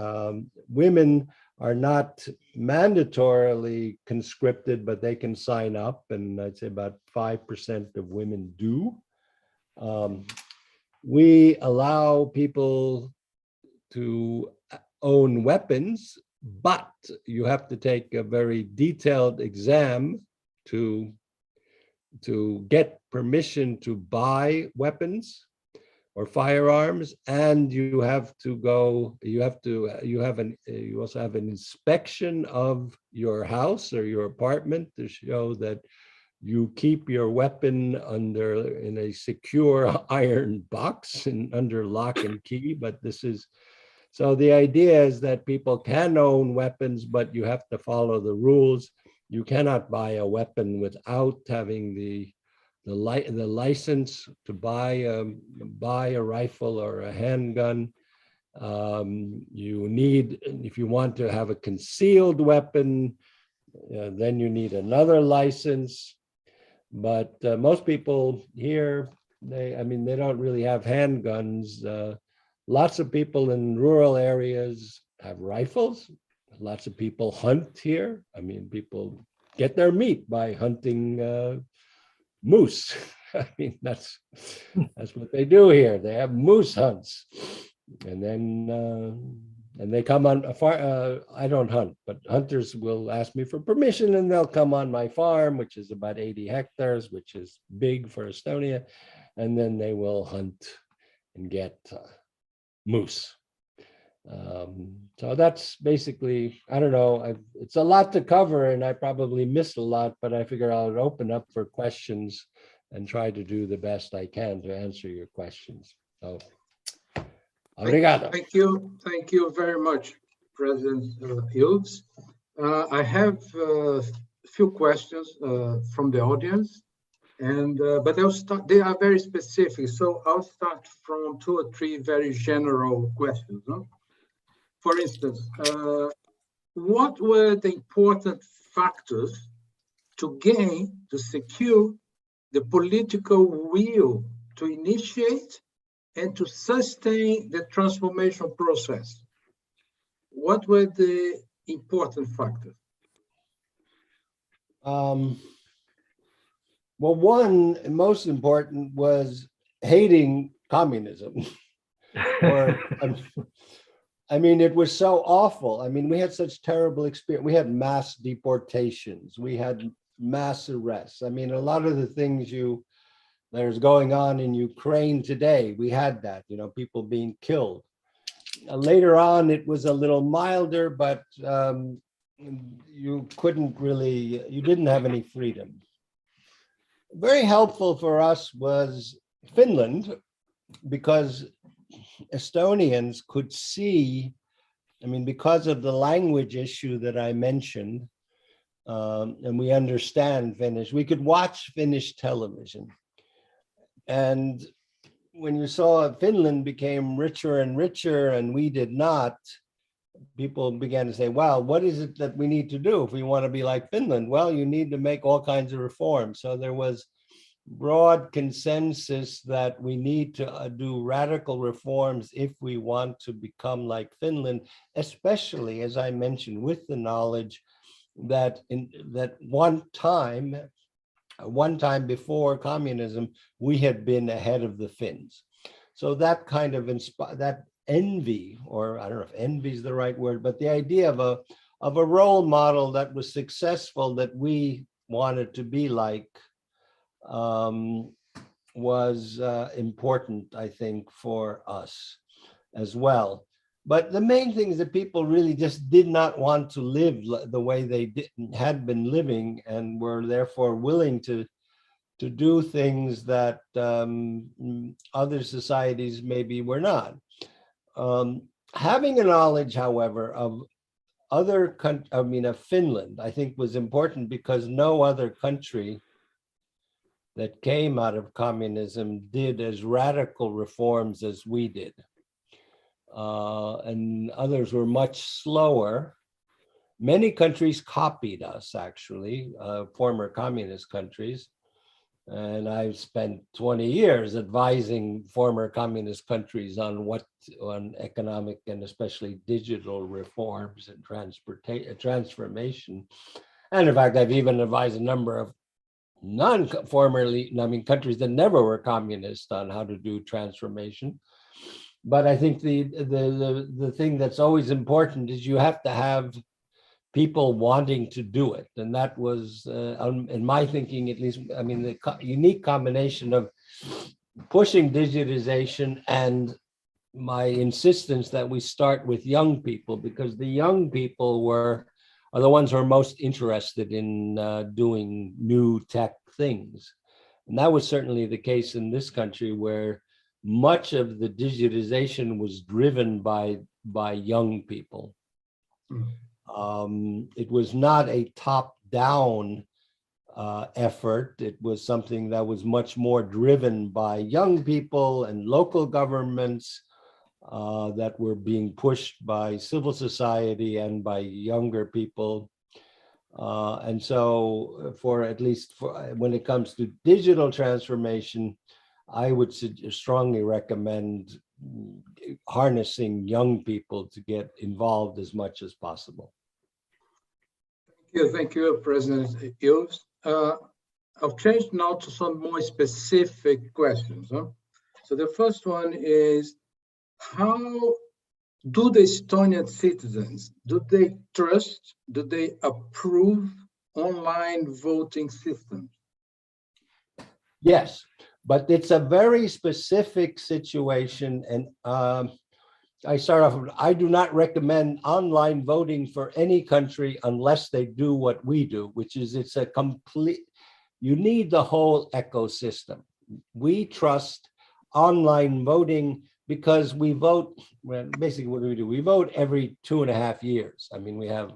Women are not mandatorily conscripted, but they can sign up, and I'd say about 5% of women do. We allow people to own weapons, but you have to take a very detailed exam to get permission to buy weapons or firearms, and you also have an inspection of your house or your apartment to show that you keep your weapon in a secure iron box and under lock and key. But so the idea is that people can own weapons, but you have to follow the rules. You cannot buy a weapon without having the license to buy a rifle or a handgun. You need, if you want to have a concealed weapon, then you need another license. But most people here, they don't really have handguns. Lots of people in rural areas have rifles. Lots of people hunt here. People get their meat by hunting moose. That's what they do here. They have moose hunts, and then they come on a farm. I don't hunt, but hunters will ask me for permission, and they'll come on my farm, which is about 80 hectares, which is big for Estonia, and then they will hunt and get moose. So that's basically, I don't know, it's a lot to cover, and I probably missed a lot, but I figure I'll open up for questions and try to do the best I can to answer your questions. So, obrigado. Thank you very much, President Hughes. I have a few questions from the audience, but I'll start. They are very specific, so I'll start from 2 or 3 very general questions. No? For instance, what were the important factors to secure the political will to initiate and to sustain the transformation process? What were the important factors? Well, one most important was hating communism. It was so awful. We had such terrible experience. We had mass deportations. We had mass arrests. A lot of the things there's going on in Ukraine today, we had that, people being killed. Later on, it was a little milder, but you didn't have any freedom. Very helpful for us was Finland, because Estonians could see, because of the language issue that I mentioned, and we understand Finnish, we could watch Finnish television. And when you saw Finland became richer and richer and we did not, people began to say, wow, what is it that we need to do if we want to be like Finland? Well, you need to make all kinds of reforms. So there was broad consensus that we need to do radical reforms if we want to become like Finland, especially, as I mentioned, with the knowledge that one time before communism, we had been ahead of the Finns. So that kind of that envy, or I don't know if envy is the right word, but the idea of a role model that was successful that we wanted to be like, was important, I think, for us as well. But the main thing is that people really just did not want to live the way they had been living, and were therefore willing to do things that other societies maybe were not. Having a knowledge, however, of of Finland, I think was important, because no other country that came out of communism did as radical reforms as we did. And others were much slower. Many countries copied us, actually, former communist countries. And I've spent 20 years advising former communist countries on economic and especially digital reforms and transformation. And in fact, I've even advised a number of countries that never were communist on how to do transformation. But I think the thing that's always important is you have to have people wanting to do it. And that was, in my thinking, at least, I mean, the unique combination of pushing digitization and my insistence that we start with young people, because the young people are the ones who are most interested in doing new tech things. And that was certainly the case in this country, where much of the digitization was driven by young people. It was not a top-down effort. It was something that was much more driven by young people and local governments that were being pushed by civil society and by younger people. And so when it comes to digital transformation, I would strongly recommend harnessing young people to get involved as much as possible. Thank you, President Ilves. I've changed now to some more specific questions. So the first one is, how do the Estonian citizens, do they trust, do they approve online voting systems? Yes, but it's a very specific situation. And I start off with, I do not recommend online voting for any country unless they do what we do, which is you need the whole ecosystem. We trust online voting because we vote, well, basically what do? We vote every 2.5 years. I mean, we have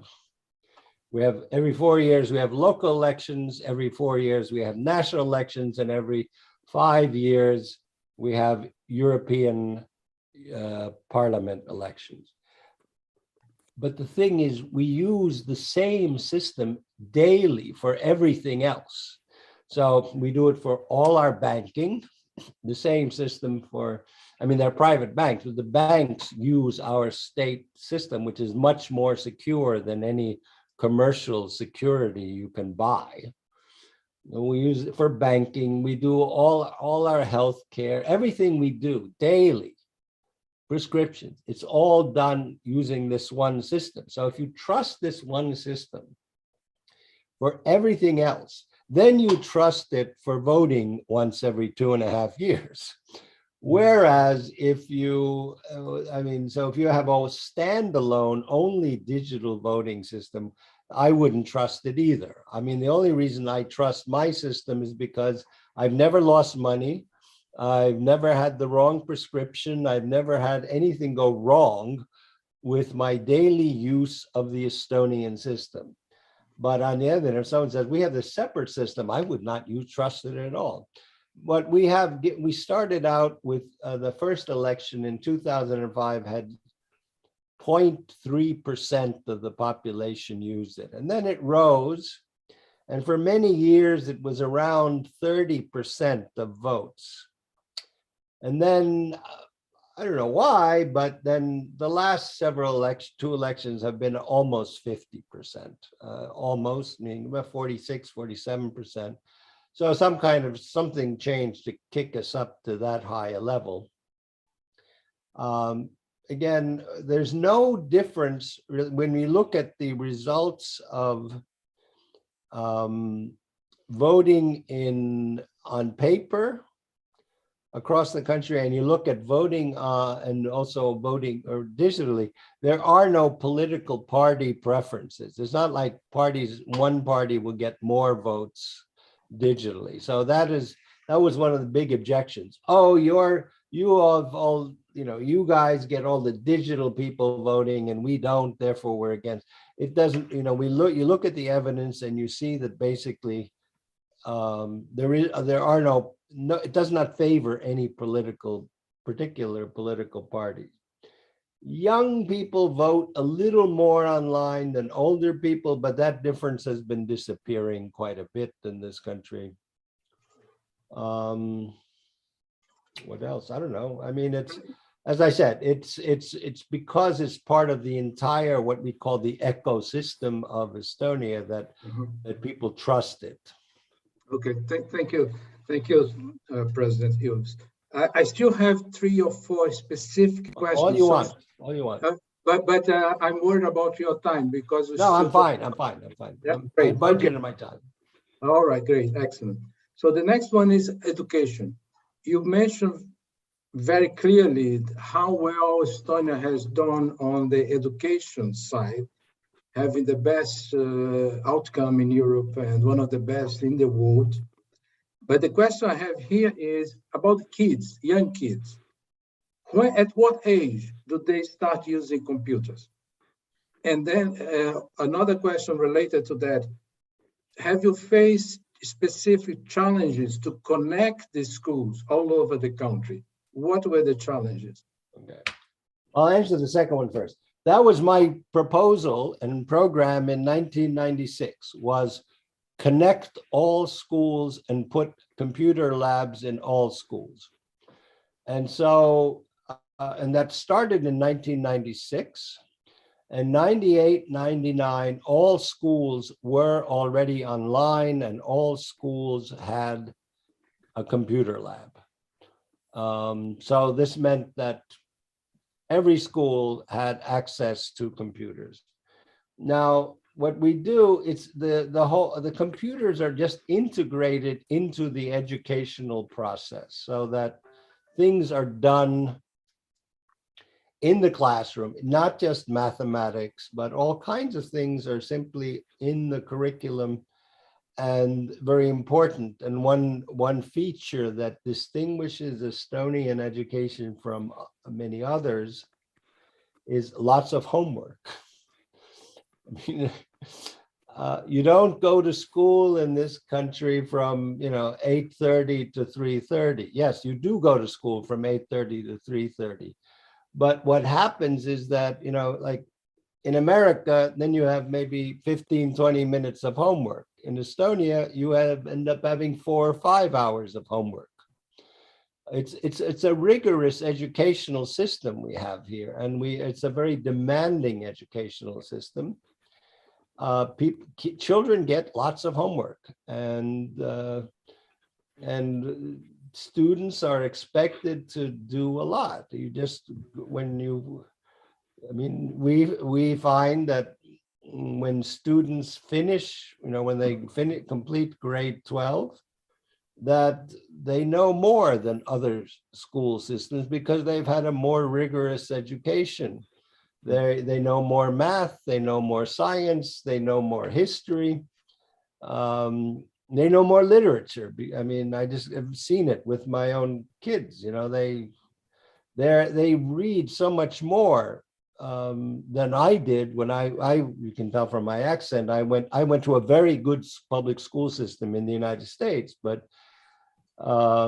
every 4 years, we have local elections, every 4 years, we have national elections, and every 5 years, we have European parliament elections. But the thing is, we use the same system daily for everything else. So we do it for all our banking, the same system for, I mean, they're private banks, but the banks use our state system, which is much more secure than any commercial security you can buy. We use it for banking. We do all our health care, everything we do daily. Prescriptions, it's all done using this one system. So if you trust this one system for everything else, then you trust it for voting once every 2.5 years. Whereas if you, if you have a standalone only digital voting system, I wouldn't trust it either. I mean, the only reason I trust my system is because I've never lost money. I've never had the wrong prescription. I've never had anything go wrong with my daily use of the Estonian system. But on the other hand, if someone says we have this separate system, I would not trust it at all. But we started out with the first election in 2005 had 0.3% of the population used it. And then it rose. And for many years, it was around 30% of votes. And then, I don't know why, but then the last two elections have been almost 50%, almost, meaning about 46, 47%. So something changed to kick us up to that high a level. Again, there's no difference when we look at the results of voting on paper across the country, and you look at voting and also voting or digitally, there are no political party preferences. It's not like one party will get more votes digitally. So that was one of the big objections. Oh, you guys get all the digital people voting and we don't, therefore we're against. It doesn't, you look at the evidence and you see that basically there are no, it does not favor any particular political party. Young people vote a little more online than older people, but that difference has been disappearing quite a bit in this country. What else? I don't know. I mean, it's, as I said, it's because it's part of the entire, what we call the ecosystem of Estonia, that people trust it. Okay, thank you, President Hughes. I still have 3 or 4 specific questions. All you want. But I'm worried about your time because I'm fine. Yeah, I'm great. budgeting my time. All right, great, excellent. So the next one is education. You mentioned very clearly how well Estonia has done on the education side, having the best outcome in Europe and one of the best in the world. But the question I have here is about kids, young kids. At what age do they start using computers? And then another question related to that, have you faced specific challenges to connect the schools all over the country? What were the challenges? Okay, I'll answer the second one first. That was my proposal and program in 1996, was connect all schools and put computer labs in all schools. And so, and that started in 1996. And 98, 99, all schools were already online and all schools had a computer lab. So this meant that every school had access to computers. Now, what we do, it's the computers are just integrated into the educational process so that things are done in the classroom, not just mathematics, but all kinds of things are simply in the curriculum and very important. And one feature that distinguishes Estonian education from many others is lots of homework. I mean, you don't go to school in this country from 8:30 to 3:30. Yes, you do go to school from 8:30 to 3:30. But what happens is that, like in America, then you have maybe 15, 20 minutes of homework. In Estonia, you end up having 4 or 5 hours of homework. It's a rigorous educational system we have here, and it's a very demanding educational system. Children get lots of homework, and students are expected to do a lot. We find that when students finish, when they complete grade 12, that they know more than other school systems because they've had a more rigorous education. They know more math, they know more science, they know more history. They know more literature. I mean, I just have seen it with my own kids. They read so much more than I did when you can tell from my accent, I went to a very good public school system in the United States, but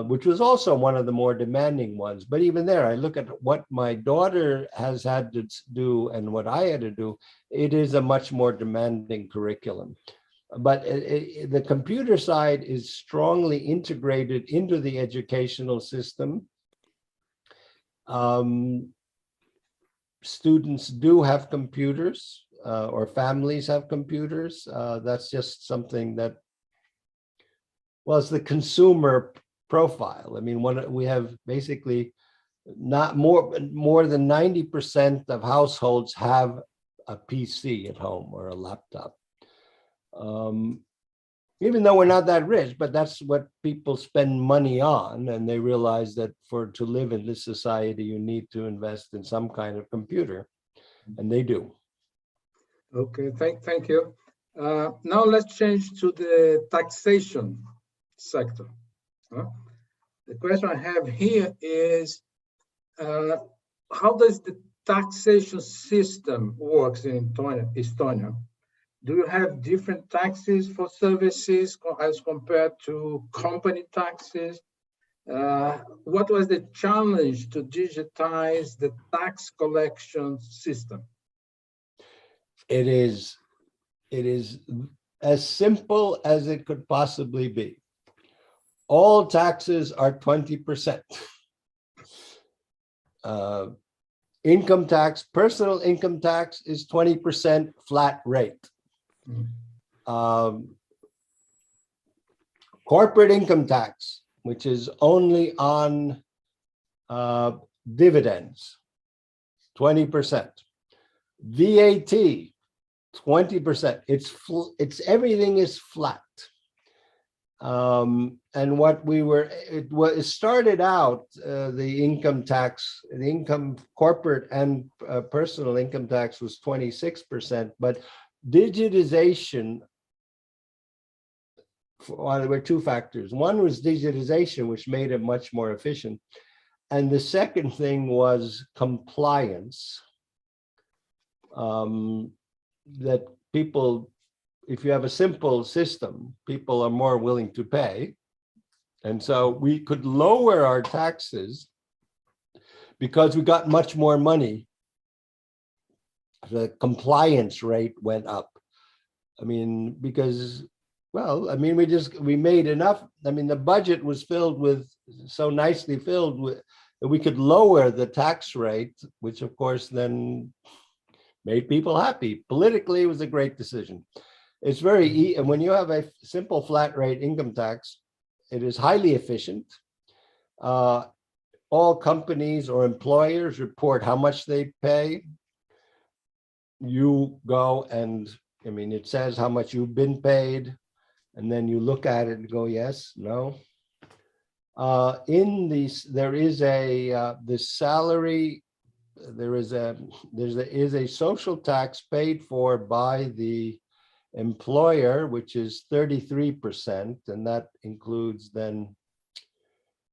which was also one of the more demanding ones. But even there, I look at what my daughter has had to do and what I had to do. It is a much more demanding curriculum. But the computer side is strongly integrated into the educational system. Students do have computers, or families have computers. That's just something that, well, it's the consumer profile. I mean, we have basically not more than 90% of households have a PC at home or a laptop. Even though we're not that rich, but that's what people spend money on, and they realize that to live in this society, you need to invest in some kind of computer, and they do. Okay, thank you. Now let's change to the taxation sector. The question I have here is, how does the taxation system works in Estonia? Do you have different taxes for services as compared to company taxes? What was the challenge to digitize the tax collection system? It is as simple as it could possibly be. All taxes are 20%. Income tax, personal income tax is 20% flat rate. Corporate income tax, which is only on dividends, 20%. VAT, 20%. It's everything is flat. And what it started out, the income tax, the income corporate and personal income tax was 26%, but digitization, well, there were two factors. One was digitization, which made it much more efficient. And the second thing was compliance, that people, if you have a simple system, people are more willing to pay. And so we could lower our taxes because we got much more money. The compliance rate went up. I mean, because, well, I mean, we made enough. I mean, the budget was filled with, so nicely filled with, that we could lower the tax rate, which of course then made people happy. Politically, it was a great decision. It's very easy, and when you have a simple flat rate income tax, it is highly efficient. All companies or employers report how much they pay. You go and, I mean, it says how much you've been paid, and then you look at it and go, yes, no. In these, there is a the salary. There is a social tax paid for by the employer, which is 33%, and that includes then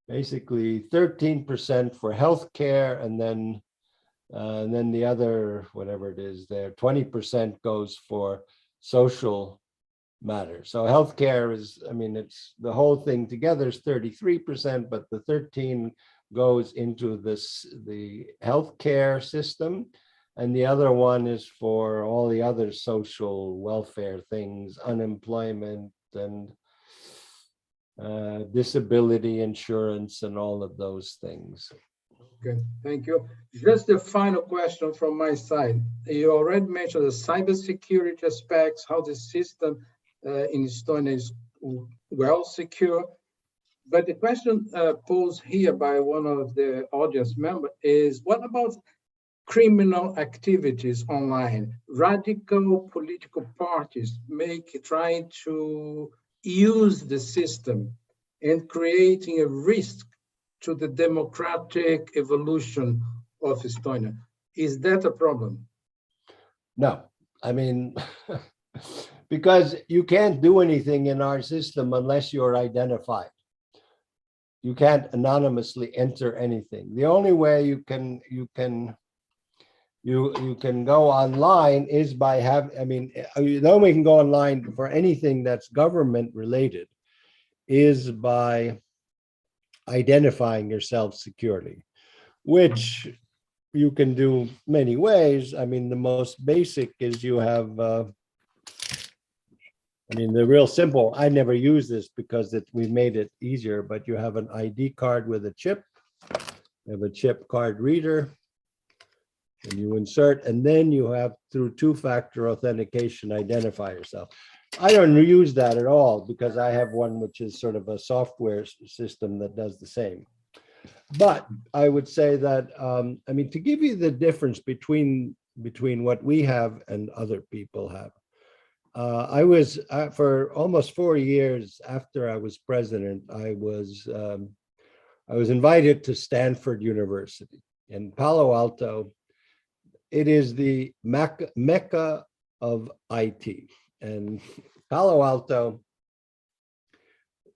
basically 13% for healthcare, and then the other, whatever it is there, 20% goes for social matters. So healthcare is, I mean, it's the whole thing together is 33%, but the 13 goes into the healthcare system, and the other one is for all the other social welfare things, unemployment and disability insurance and all of those things. Okay, thank you. Just a final question from my side. You already mentioned the cybersecurity aspects, how the system in Estonia is well secure. But the question posed here by one of the audience members is, what about criminal activities online? Radical political parties trying to use the system and creating a risk to the democratic evolution of Estonia. Is that a problem? No, I mean, because you can't do anything in our system unless you're identified. You can't anonymously enter anything. The only way you can go online is by the only way you can go online for anything that's government related is by identifying yourself securely, which you can do many ways. I mean, the most basic is you have, the real simple, I never use this because we made it easier, but you have an ID card with a chip, you have a chip card reader, and you insert, and then you have, through two-factor authentication, identify yourself. I don't use that at all because I have one which is sort of a software system that does the same. But I would say that, to give you the difference between what we have and other people have, I was, for almost 4 years after I was president, I was invited to Stanford University in Palo Alto. It is the Mecca of IT. And Palo Alto,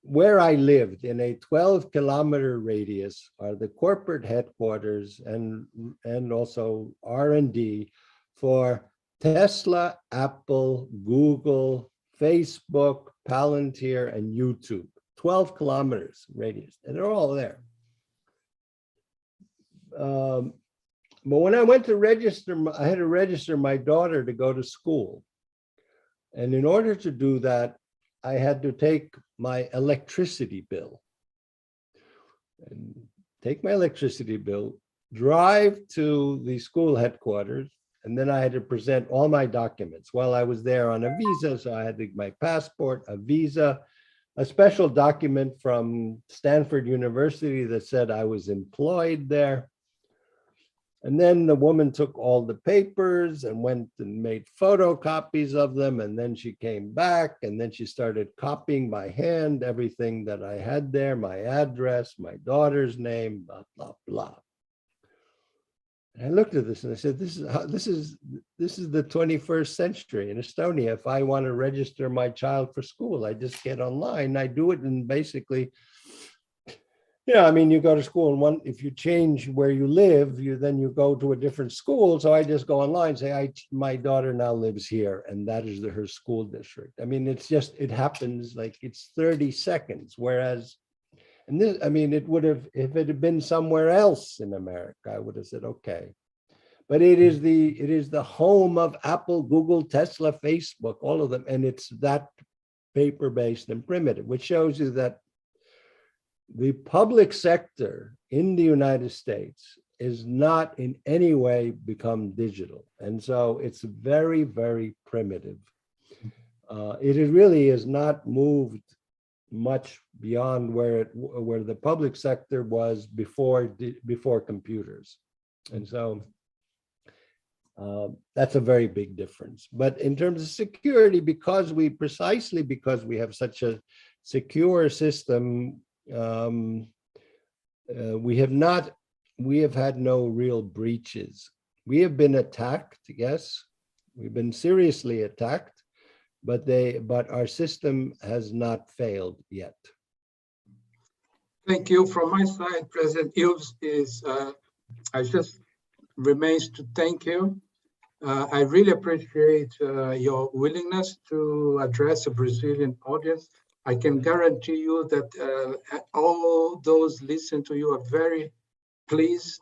where I lived, in a 12-kilometer radius, are the corporate headquarters and also R&D for Tesla, Apple, Google, Facebook, Palantir, and YouTube. 12 kilometers radius, and they're all there. But when I went to register, I had to register my daughter to go to school. And in order to do that, I had to take my electricity bill. And take my electricity bill, drive to the school headquarters, and then I had to present all my documents. While I was there on a visa, so I had my passport, a visa, a special document from Stanford University that said I was employed there. And then the woman took all the papers and went and made photocopies of them. And then she came back and then she started copying by hand everything that I had there, my address, my daughter's name, blah, blah, blah. And I looked at this and I said, this is the 21st century in Estonia. If I want to register my child for school, I just get online. I do it and basically, yeah, I mean, you go to school and if you change where you live, then you go to a different school. So I just go online and say, my daughter now lives here and that is her school district. I mean, it happens like it's 30 seconds. Whereas, and this, I mean, it would have, if it had been somewhere else in America, I would have said, okay. But it is the home of Apple, Google, Tesla, Facebook, all of them. And it's that paper-based and primitive, which shows you that the public sector in the United States is not in any way become digital. And so it's very, very primitive. It really is not moved much beyond where the public sector was before computers. And so that's a very big difference. But in terms of security, because we have such a secure system, we have had no real breaches. We have been attacked, yes, we've been seriously attacked, but our system has not failed yet. Thank you. From my side, President Ilves, I just remains to thank you. I really appreciate your willingness to address a Brazilian audience. I can guarantee you that all those listening to you are very pleased.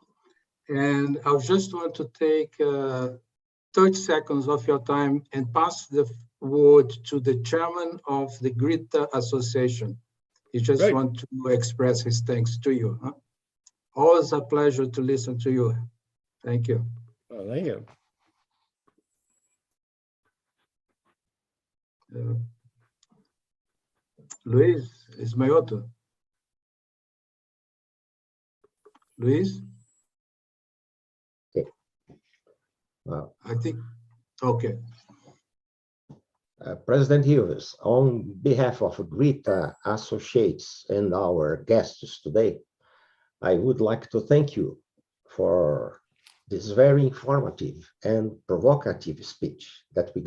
And I just want to take 30 seconds of your time and pass the word to the chairman of the Grita Association. He just want to express his thanks to you. Huh? Always a pleasure to listen to you. Thank you. Oh, thank you. Luis Ismayoto. Luis? Okay. I think, okay. President Ilves, on behalf of Grita Associates and our guests today, I would like to thank you for this very informative and provocative speech that we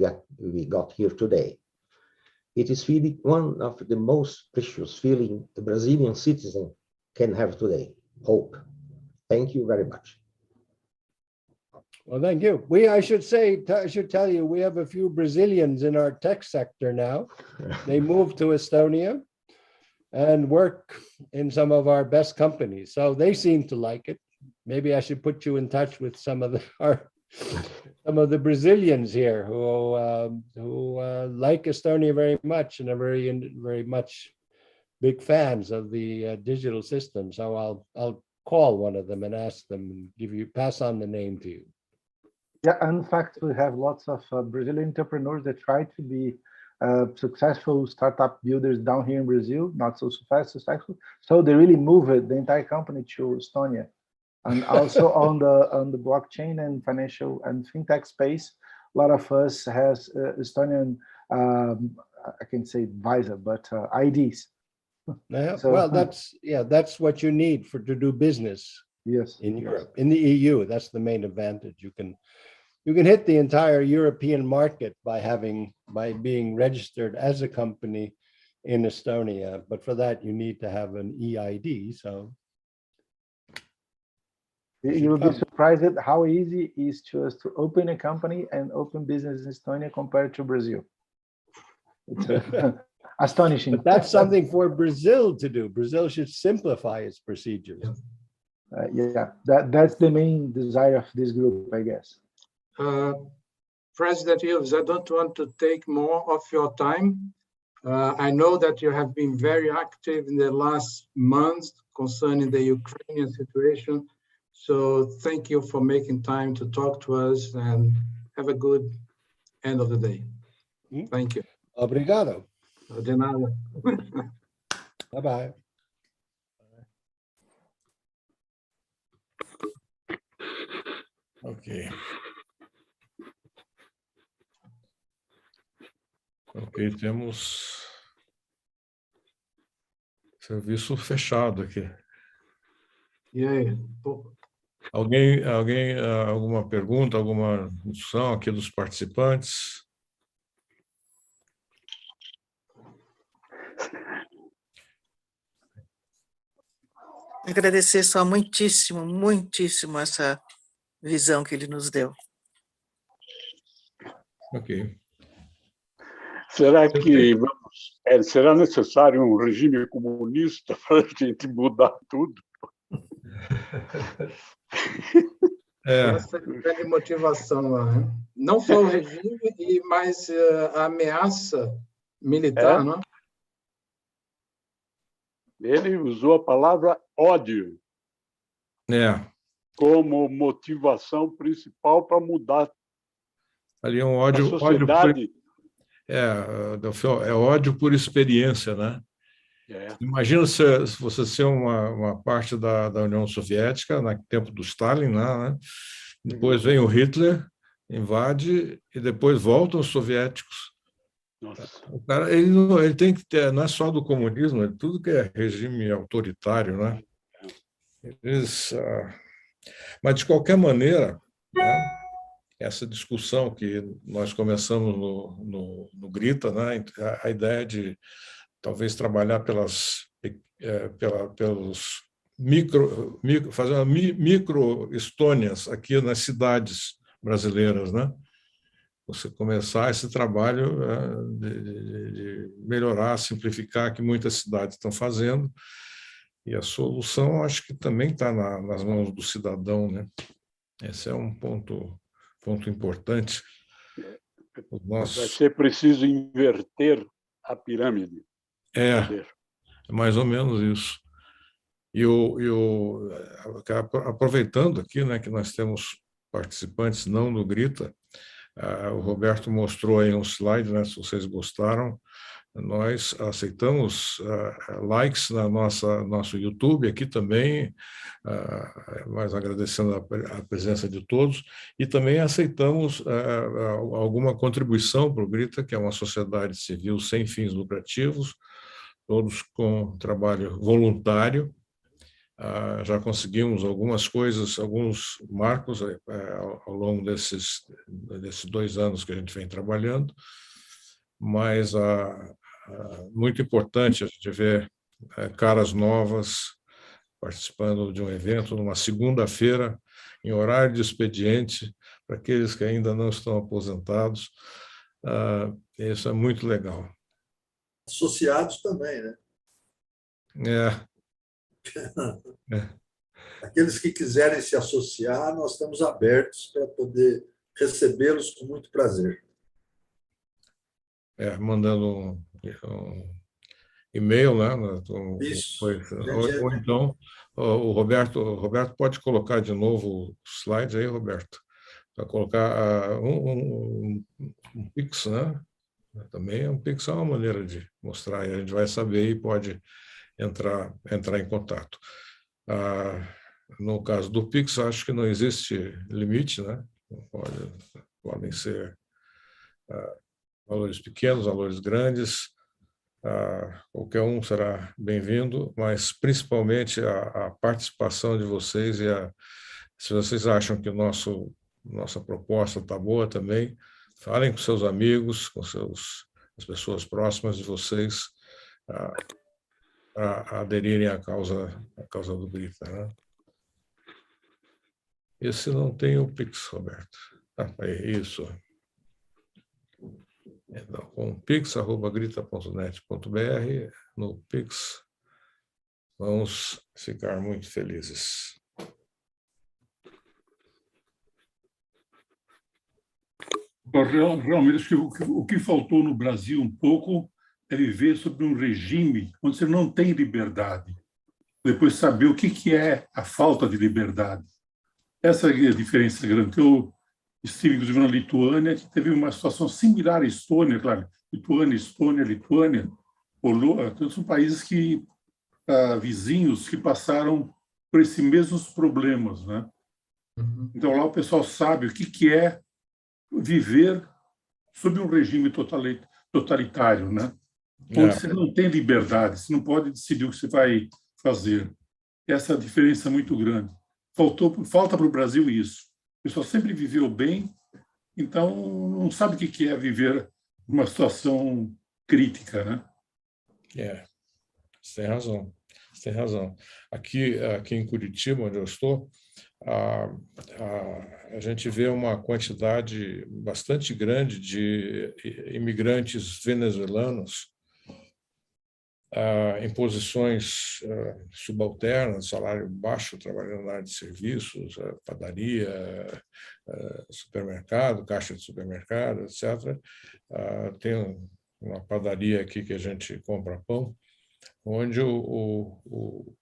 got here today. It is really one of the most precious feelings the Brazilian citizen can have today, hope. Thank you very much. Well, thank you. I should tell you, we have a few Brazilians in our tech sector now. They moved to Estonia and work in some of our best companies. So they seem to like it. Maybe I should put you in touch with some of the Brazilians here who like Estonia very much and are very much big fans of the digital system. So I'll call one of them and ask them and pass on the name to you. Yeah, in fact, we have lots of Brazilian entrepreneurs that try to be successful startup builders down here in Brazil, not so successful. So they really moved the entire company to Estonia. And also on the blockchain and financial and fintech space, a lot of us has Estonian, I can say visa, but IDs. Yeah, so, well, that's what you need to do business. Yes, in Europe, in the EU, that's the main advantage. You can hit the entire European market by being registered as a company in Estonia, but for that you need to have an EID. So. You will be surprised at how easy it is to open a company and open business in Estonia compared to Brazil. It's astonishing. But that's something for Brazil to do. Brazil should simplify its procedures. Yeah, that's the main desire of this group, I guess. President Hughes, I don't want to take more of your time. I know that you have been very active in the last months concerning the Ukrainian situation. So thank you for making time to talk to us, and have a good end of the day. Thank you. Obrigado. De nada. Bye-bye. Ok. Ok, temos serviço fechado aqui. E aí? Alguém, alguma pergunta, alguma discussão aqui dos participantes? Agradecer só muitíssimo, muitíssimo essa visão que ele nos deu. Ok. Será que será necessário um regime comunista para a gente mudar tudo? Essa é a grande motivação lá, né? Não só o regime, mas a ameaça militar, não é? Ele usou a palavra ódio como motivação principal para mudar ali um ódio, a sociedade. É ódio por experiência, né? Imagina se você ser uma parte da União Soviética, no tempo do Stalin, né? Depois vem o Hitler, invade, e depois voltam os soviéticos. Nossa. O cara, ele tem que ter, não é só do comunismo, é tudo que é regime autoritário, né? Mas, de qualquer maneira, né, essa discussão que nós começamos no Grita, né, a ideia de talvez trabalhar pelos fazer uma micro-Estônias aqui nas cidades brasileiras, né? Você começar esse trabalho de melhorar, simplificar, que muitas cidades estão fazendo, e a solução acho que também está nas mãos do cidadão, né? Esse é um ponto importante. Vai ser preciso inverter a pirâmide. É mais ou menos isso. E aproveitando aqui, né, que nós temos participantes não do Grita, o Roberto mostrou aí um slide, né, se vocês gostaram, nós aceitamos likes na nosso YouTube aqui também, mas agradecendo a presença de todos, e também aceitamos alguma contribuição para o Grita, que é uma sociedade civil sem fins lucrativos, todos com trabalho voluntário. Já conseguimos algumas coisas, alguns marcos ao longo desses 2 anos que a gente vem trabalhando, mas muito importante a gente ver caras novas participando de um evento numa segunda-feira, em horário de expediente, para aqueles que ainda não estão aposentados. Isso é muito legal. Associados também, né? É. Aqueles que quiserem se associar, nós estamos abertos para poder recebê-los com muito prazer. Mandando um e-mail, né? Isso. Ou então, o Roberto pode colocar de novo o slide aí, Roberto, para colocar um Pix, né? Também um Pix é uma maneira de mostrar, e a gente vai saber e pode entrar em contato. No caso do Pix, acho que não existe limite, né? Podem ser valores pequenos, valores grandes, qualquer um será bem-vindo, mas principalmente a participação de vocês se vocês acham que nossa proposta está boa também, falem com seus amigos, com as pessoas próximas de vocês, a aderirem à causa do Grita, né? Esse não tem o Pix, Roberto. É isso. Então, com pix@grita.net.br, no Pix, vamos ficar muito felizes. Realmente, acho que o que faltou no Brasil um pouco é viver sobre um regime onde você não tem liberdade. Depois saber o que é a falta de liberdade. Essa é a diferença grande. Eu estive, inclusive, na Lituânia, que teve uma situação similar à Estônia, claro. Lituânia, Estônia, Lituânia, todos são países que vizinhos que passaram por esses mesmos problemas, né? Então lá o pessoal sabe o que é viver sob um regime totalitário, né? Onde você não tem liberdade, você não pode decidir o que você vai fazer. Essa é a diferença muito grande. Falta para o Brasil isso. O pessoal sempre viveu bem, então não sabe o que é viver numa situação crítica, né? Você tem razão. Você tem razão. Aqui em Curitiba, onde eu estou, a gente vê uma quantidade bastante grande de imigrantes venezuelanos em posições subalternas, salário baixo, trabalhando na área de serviços, padaria, supermercado, caixa de supermercado, etc. Tem uma padaria aqui que a gente compra pão, onde o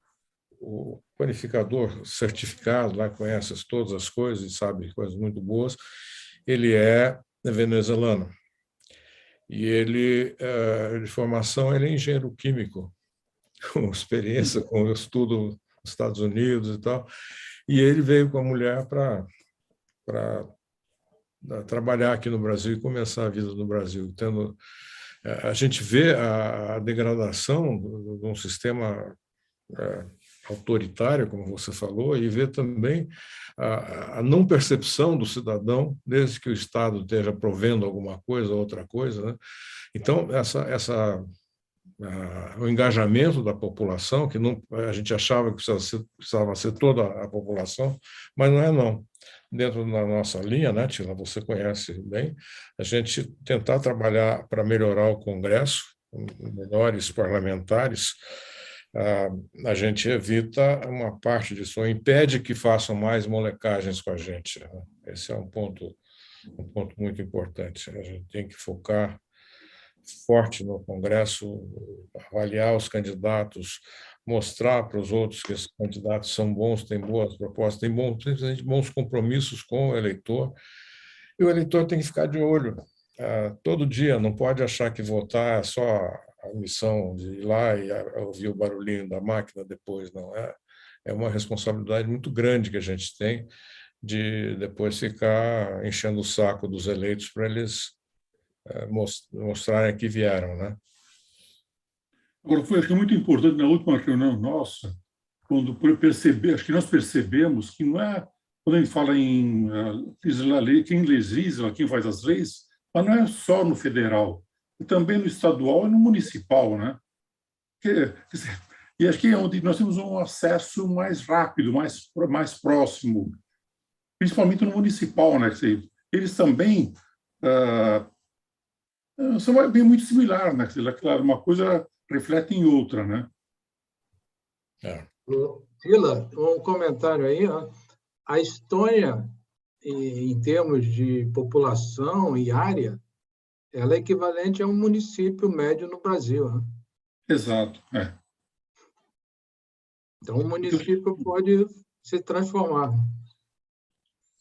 panificador certificado, lá conhece todas as coisas e sabe coisas muito boas, ele é venezuelano. E ele, de formação, ele é engenheiro químico, com experiência, com estudo nos Estados Unidos e tal. E ele veio com a mulher para trabalhar aqui no Brasil e começar a vida no Brasil. A gente vê a degradação de um sistema autoritário, como você falou, e vê também a não percepção do cidadão, desde que o Estado esteja provendo alguma coisa ou outra coisa, né? Então, o engajamento da população, que não, a gente achava que precisava ser toda a população, mas não é não. Dentro da nossa linha, né, Tila, você conhece bem, a gente tentar trabalhar para melhorar o Congresso, melhores parlamentares, a gente evita uma parte disso, ou impede que façam mais molecagens com a gente. Esse é um ponto muito importante. A gente tem que focar forte no Congresso, avaliar os candidatos, mostrar para os outros que esses candidatos são bons, têm boas propostas, têm bons compromissos com o eleitor, e o eleitor tem que ficar de olho todo dia, não pode achar que votar é só a missão de ir lá e ouvir o barulhinho da máquina depois, não é? É uma responsabilidade muito grande que a gente tem de depois ficar enchendo o saco dos eleitos para eles mostrarem que vieram, né? Agora, foi muito importante na última reunião nossa, quando acho que nós percebemos que não é, quando a gente fala em quem legisla, quem faz as leis, mas não é só no federal, também no estadual e no municipal, né? E acho que é onde nós temos um acesso mais rápido, mais próximo, principalmente no municipal, né? Eles também são bem muito similar, né? Claro, uma coisa reflete em outra, né? Tila, um comentário aí, ó. A Estônia, em termos de população e área, ela é equivalente a um município médio no Brasil, né? Exato. Então, o município pode se transformar.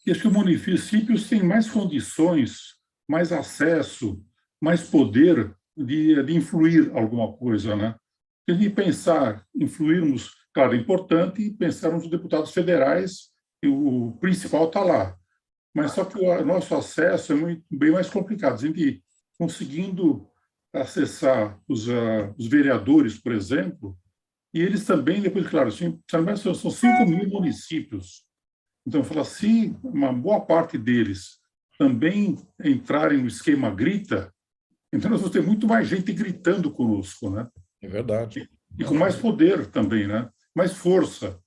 E acho que os municípios têm mais condições, mais acesso, mais poder de influir alguma coisa, né? De pensar, influirmos, claro, é importante pensar nos deputados federais, e o principal está lá. Mas só que o nosso acesso é bem mais complicado. A gente conseguindo acessar os vereadores, por exemplo, e eles também, depois, claro, são 5.000 municípios. Então, falar se uma boa parte deles também entrarem no esquema grita, então nós vamos ter muito mais gente gritando conosco, né? É verdade. E com mais poder também, né? Mais força.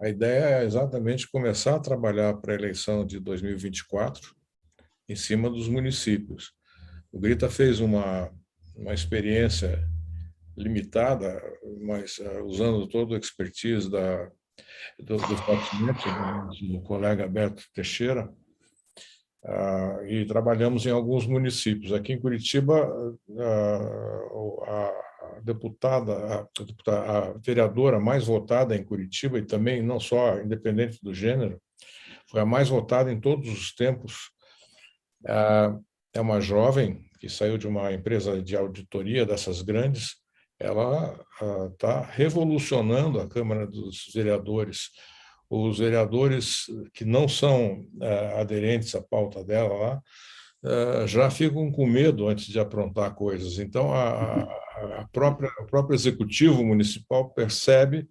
A ideia é exatamente começar a trabalhar para a eleição de 2024 em cima dos municípios. O Grita fez uma experiência limitada, mas usando todo o expertise do Foxnet, do colega Beto Teixeira, e trabalhamos em alguns municípios. Aqui em Curitiba, a vereadora mais votada em Curitiba, e também não só independente do gênero, foi a mais votada em todos os tempos. É uma jovem que saiu de uma empresa de auditoria dessas grandes. Ela está revolucionando a Câmara dos Vereadores. Os vereadores que não são aderentes à pauta dela lá já ficam com medo antes de aprontar coisas. Então, o próprio executivo municipal percebe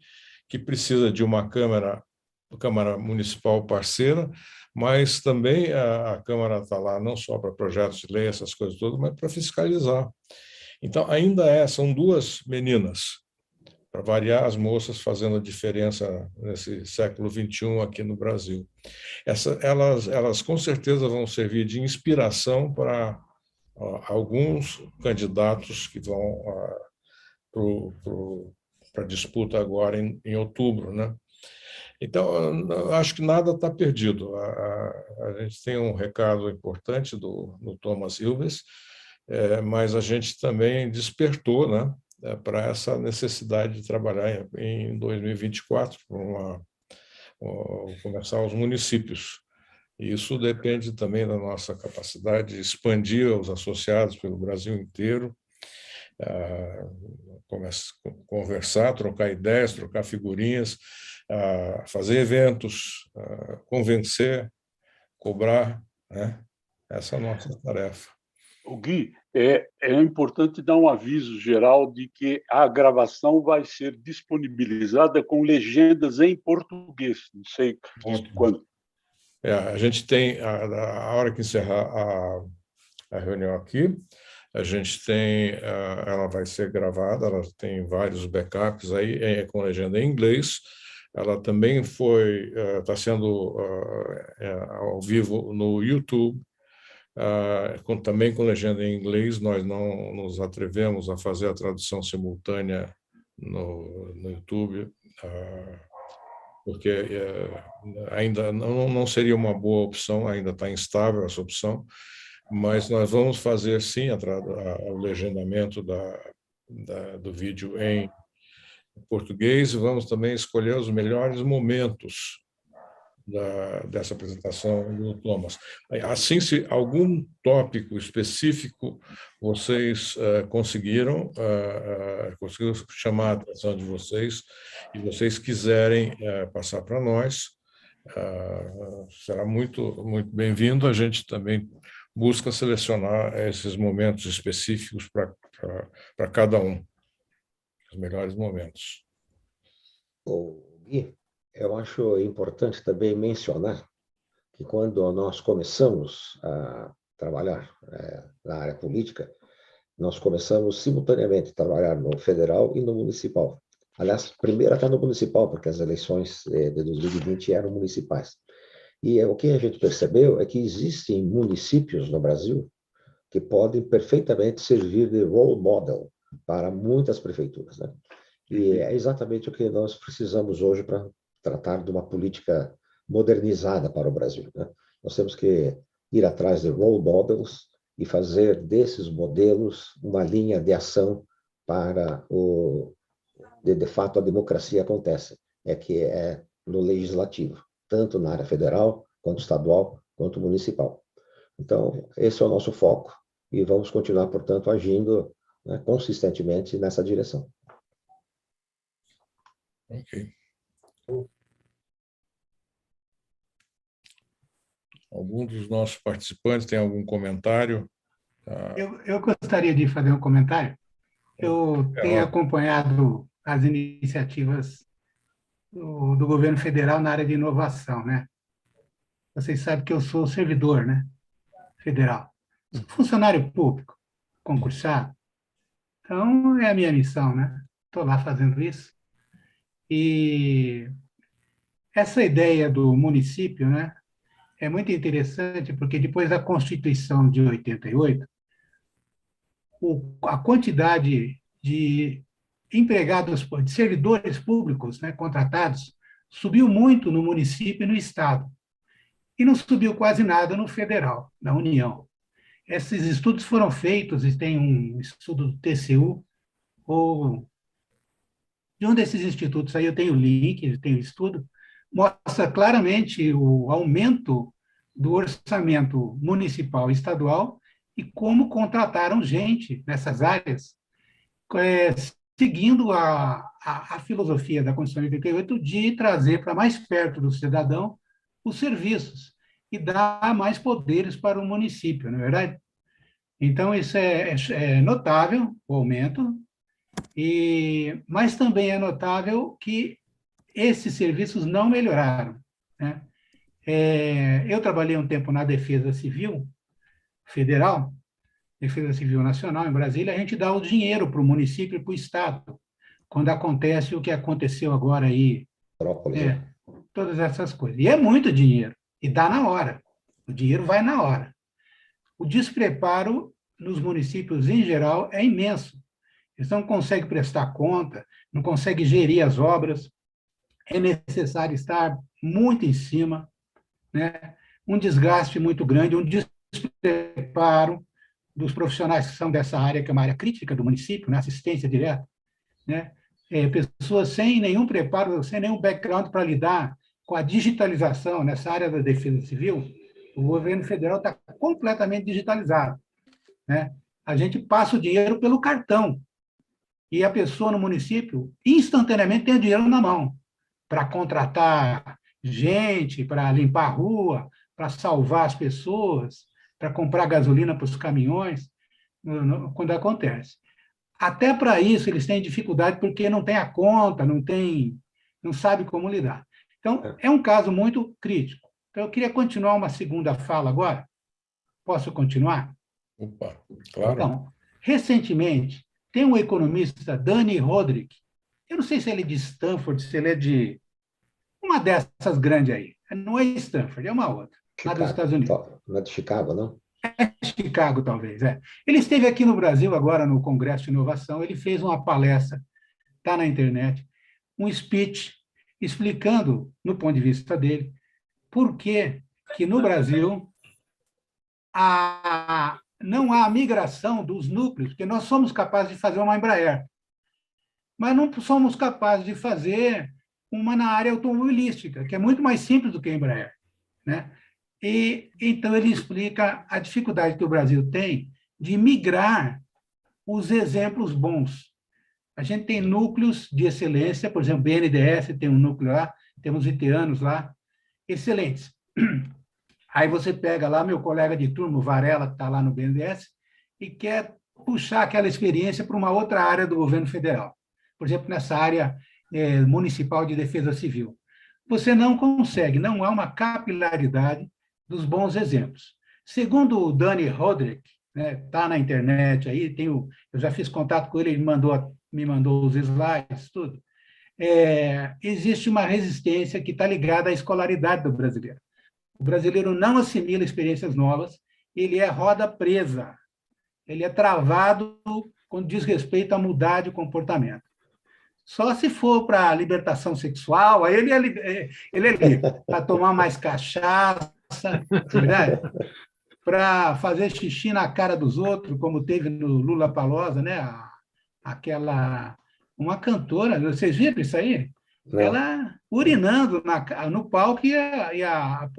que precisa de uma Câmara Municipal parceira, mas também a Câmara está lá não só para projetos de lei, essas coisas todas, mas para fiscalizar. Então, ainda são duas meninas, para variar, as moças fazendo a diferença nesse século XXI aqui no Brasil. Elas com certeza vão servir de inspiração para alguns candidatos que vão para a disputa agora em outubro, né? Então, acho que nada está perdido. A gente tem um recado importante do Thomas Ilves, mas a gente também despertou, né, para essa necessidade de trabalhar em 2024, começar os municípios. E isso depende também da nossa capacidade de expandir os associados pelo Brasil inteiro, conversar, trocar ideias, trocar figurinhas, fazer eventos, convencer, cobrar, né? Essa é a nossa tarefa. O Gui, é importante dar um aviso geral de que a gravação vai ser disponibilizada com legendas em português. Não sei quando. A gente tem, a hora que encerrar a reunião aqui, a gente tem, ela vai ser gravada, ela tem vários backups aí, com legenda em inglês. Ela também está sendo ao vivo no YouTube, também com legenda em inglês. Nós não nos atrevemos a fazer a tradução simultânea no YouTube, porque ainda não seria uma boa opção, ainda está instável essa opção, mas nós vamos fazer, sim, o legendamento do vídeo em português, e vamos também escolher os melhores momentos dessa apresentação do Thomas. Assim, se algum tópico específico vocês conseguiram chamar a atenção de vocês e vocês quiserem passar para nós, será muito, muito bem-vindo. A gente também busca selecionar esses momentos específicos para cada um, os melhores momentos. Gui, eu acho importante também mencionar que quando nós começamos a trabalhar na área política, nós começamos simultaneamente a trabalhar no federal e no municipal. Aliás, primeiro até no municipal, porque as eleições de 2020 eram municipais. E o que a gente percebeu é que existem municípios no Brasil que podem perfeitamente servir de role model para muitas prefeituras, né? E é exatamente o que nós precisamos hoje para tratar de uma política modernizada para o Brasil, né? Nós temos que ir atrás de role models e fazer desses modelos uma linha de ação para de fato a democracia acontece, que é no legislativo, tanto na área federal, quanto estadual, quanto municipal. Então, esse é o nosso foco e vamos continuar, portanto, agindo, né, consistentemente nessa direção. Ok. Algum dos nossos participantes tem algum comentário? Eu gostaria de fazer um comentário. Eu tenho acompanhado as iniciativas do governo federal na área de inovação, né? Vocês sabem que eu sou servidor, né, federal, funcionário público, concursado. Então, é a minha missão, né? Estou lá fazendo isso. E essa ideia do município, né, é muito interessante, porque depois da Constituição de 88, a quantidade de empregados, de servidores públicos, né, contratados, subiu muito no município e no estado, e não subiu quase nada no federal, na União. Esses estudos foram feitos, e tem um estudo do TCU, ou de um desses institutos, aí eu tenho o link, eu tenho o estudo, mostra claramente o aumento do orçamento municipal e estadual e como contrataram gente nessas áreas, seguindo a filosofia da Constituição de 88 de trazer para mais perto do cidadão os serviços e dar mais poderes para o município, não é verdade? Então, isso é notável, o aumento, mas também é notável que esses serviços não melhoraram, né? Eu trabalhei um tempo na Defesa Civil Federal, Defesa Civil Nacional, em Brasília, a gente dá o dinheiro para o município e para o Estado, quando acontece o que aconteceu agora aí, todas essas coisas. E é muito dinheiro, e dá na hora, o dinheiro vai na hora. O despreparo nos municípios, em geral, é imenso. Eles não conseguem prestar conta, não conseguem gerir as obras, é necessário estar muito em cima, né? Um desgaste muito grande, um despreparo dos profissionais que são dessa área, que é uma área crítica do município, né? Assistência direta, né? Pessoas sem nenhum preparo, sem nenhum background para lidar com a digitalização nessa área da defesa civil. O governo federal está completamente digitalizado, né? A gente passa o dinheiro pelo cartão e a pessoa no município instantaneamente tem o dinheiro na mão para contratar gente, para limpar a rua, para salvar as pessoas, para comprar gasolina para os caminhões, quando acontece. Até para isso eles têm dificuldade porque não tem a conta, não sabe como lidar. Então, é um caso muito crítico. Então, eu queria continuar uma segunda fala agora. Posso continuar? Opa, claro. Então, recentemente, tem um economista, Danny Roderick, eu não sei se ele é de Stanford, se ele é de uma dessas grandes aí. Não é Stanford, é uma outra, lá dos Estados Unidos. Não é de Chicago, não? É Chicago, talvez, é. Ele esteve aqui no Brasil agora no Congresso de Inovação, ele fez uma palestra, está na internet, um speech explicando, no ponto de vista dele, por que no Brasil não há migração dos núcleos, porque nós somos capazes de fazer uma Embraer, mas não somos capazes de fazer uma na área automobilística, que é muito mais simples do que a Embraer, né? E então ele explica a dificuldade que o Brasil tem de migrar os exemplos bons. A gente tem núcleos de excelência, por exemplo, BNDES tem um núcleo lá, temos itianos lá, excelentes. Aí você pega lá meu colega de turma, o Varela, que está lá no BNDES, e quer puxar aquela experiência para uma outra área do governo federal. Por exemplo, nessa área municipal de defesa civil. Você não consegue, não há uma capilaridade dos bons exemplos. Segundo o Danny Roderick, está na internet aí, eu já fiz contato com ele, ele me mandou os slides, tudo. Existe uma resistência que está ligada à escolaridade do brasileiro. O brasileiro não assimila experiências novas, ele é roda presa, ele é travado quando diz respeito a mudar de comportamento. Só se for para libertação sexual, aí ele é livre, para tomar mais cachaça, verdade? Para fazer xixi na cara dos outros, como teve no Lula Palusa, né? Uma cantora, vocês viram isso aí? Não. Ela urinando no palco e a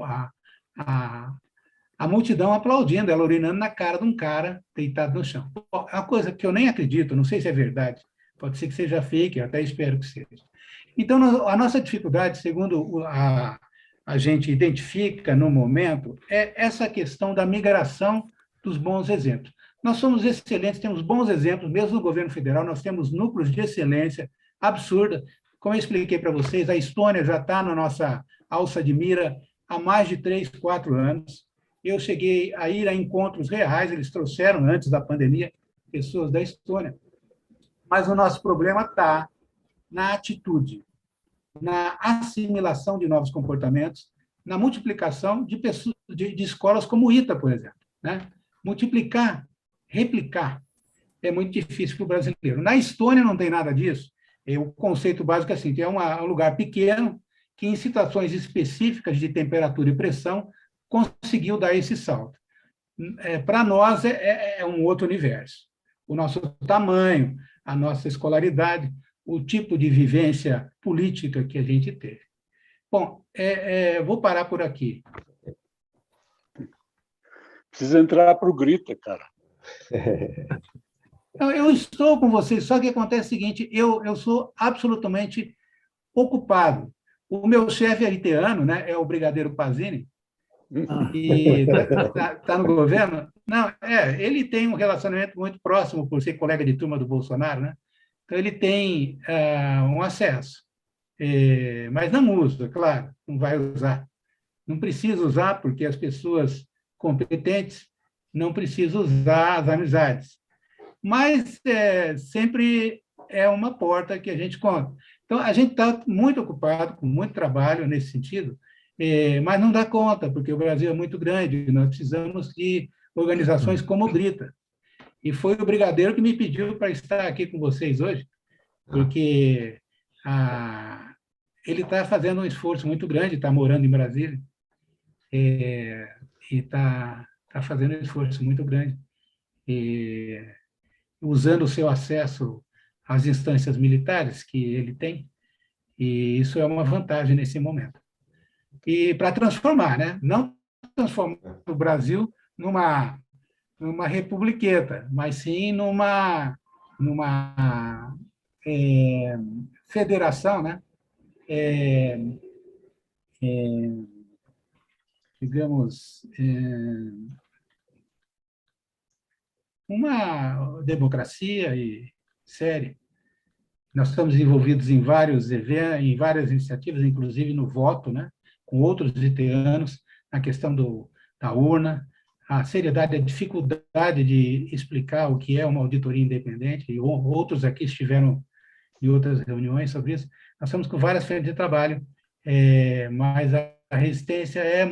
multidão aplaudindo, ela urinando na cara de um cara deitado no chão. É uma coisa que eu nem acredito, não sei se é verdade. Pode ser que seja fake, eu até espero que seja. Então, a nossa dificuldade, segundo a gente identifica no momento, é essa questão da migração dos bons exemplos. Nós somos excelentes, temos bons exemplos, mesmo no governo federal, nós temos núcleos de excelência absurda. Como eu expliquei para vocês, a Estônia já está na nossa alça de mira há mais de 3, 4 anos. Eu cheguei a ir a encontros reais, eles trouxeram, antes da pandemia, pessoas da Estônia. Mas o nosso problema está na atitude. na assimilação de novos comportamentos, na multiplicação de escolas como o ITA, por exemplo, né? Multiplicar, replicar, é muito difícil para o brasileiro. Na Estônia não tem nada disso. O conceito básico é assim, que é um lugar pequeno que, em situações específicas de temperatura e pressão, conseguiu dar esse salto. Para nós, é um outro universo. O nosso tamanho, a nossa escolaridade, o tipo de vivência política que a gente teve. Bom, vou parar por aqui. Precisa entrar para o Grita, cara. Eu estou com vocês, só que acontece o seguinte, eu sou absolutamente ocupado. O meu chefe haitiano, né, é o brigadeiro Pazini, e está no governo. Não, ele tem um relacionamento muito próximo, por ser colega de turma do Bolsonaro, né? Então, ele tem um acesso, mas não usa, claro, não vai usar. Não precisa usar, porque as pessoas competentes não precisam usar as amizades. Mas sempre é uma porta que a gente conta. Então, a gente está muito ocupado, com muito trabalho nesse sentido, mas não dá conta, porque o Brasil é muito grande, nós precisamos de organizações como o Grita. E foi o brigadeiro que me pediu para estar aqui com vocês hoje, porque ele está fazendo um esforço muito grande, está morando em Brasília, e está fazendo um esforço muito grande, usando o seu acesso às instâncias militares que ele tem, e isso é uma vantagem nesse momento. E para transformar, né? Não transformar o Brasil numa republiqueta, mas sim numa federação, né? Digamos, uma democracia séria. Nós estamos envolvidos em vários eventos, em várias iniciativas, inclusive no voto, né? Com outros haitianos, na questão da urna, a seriedade, a dificuldade de explicar o que é uma auditoria independente, e outros aqui estiveram em outras reuniões sobre isso. Nós estamos com várias frentes de trabalho, mas a resistência é muito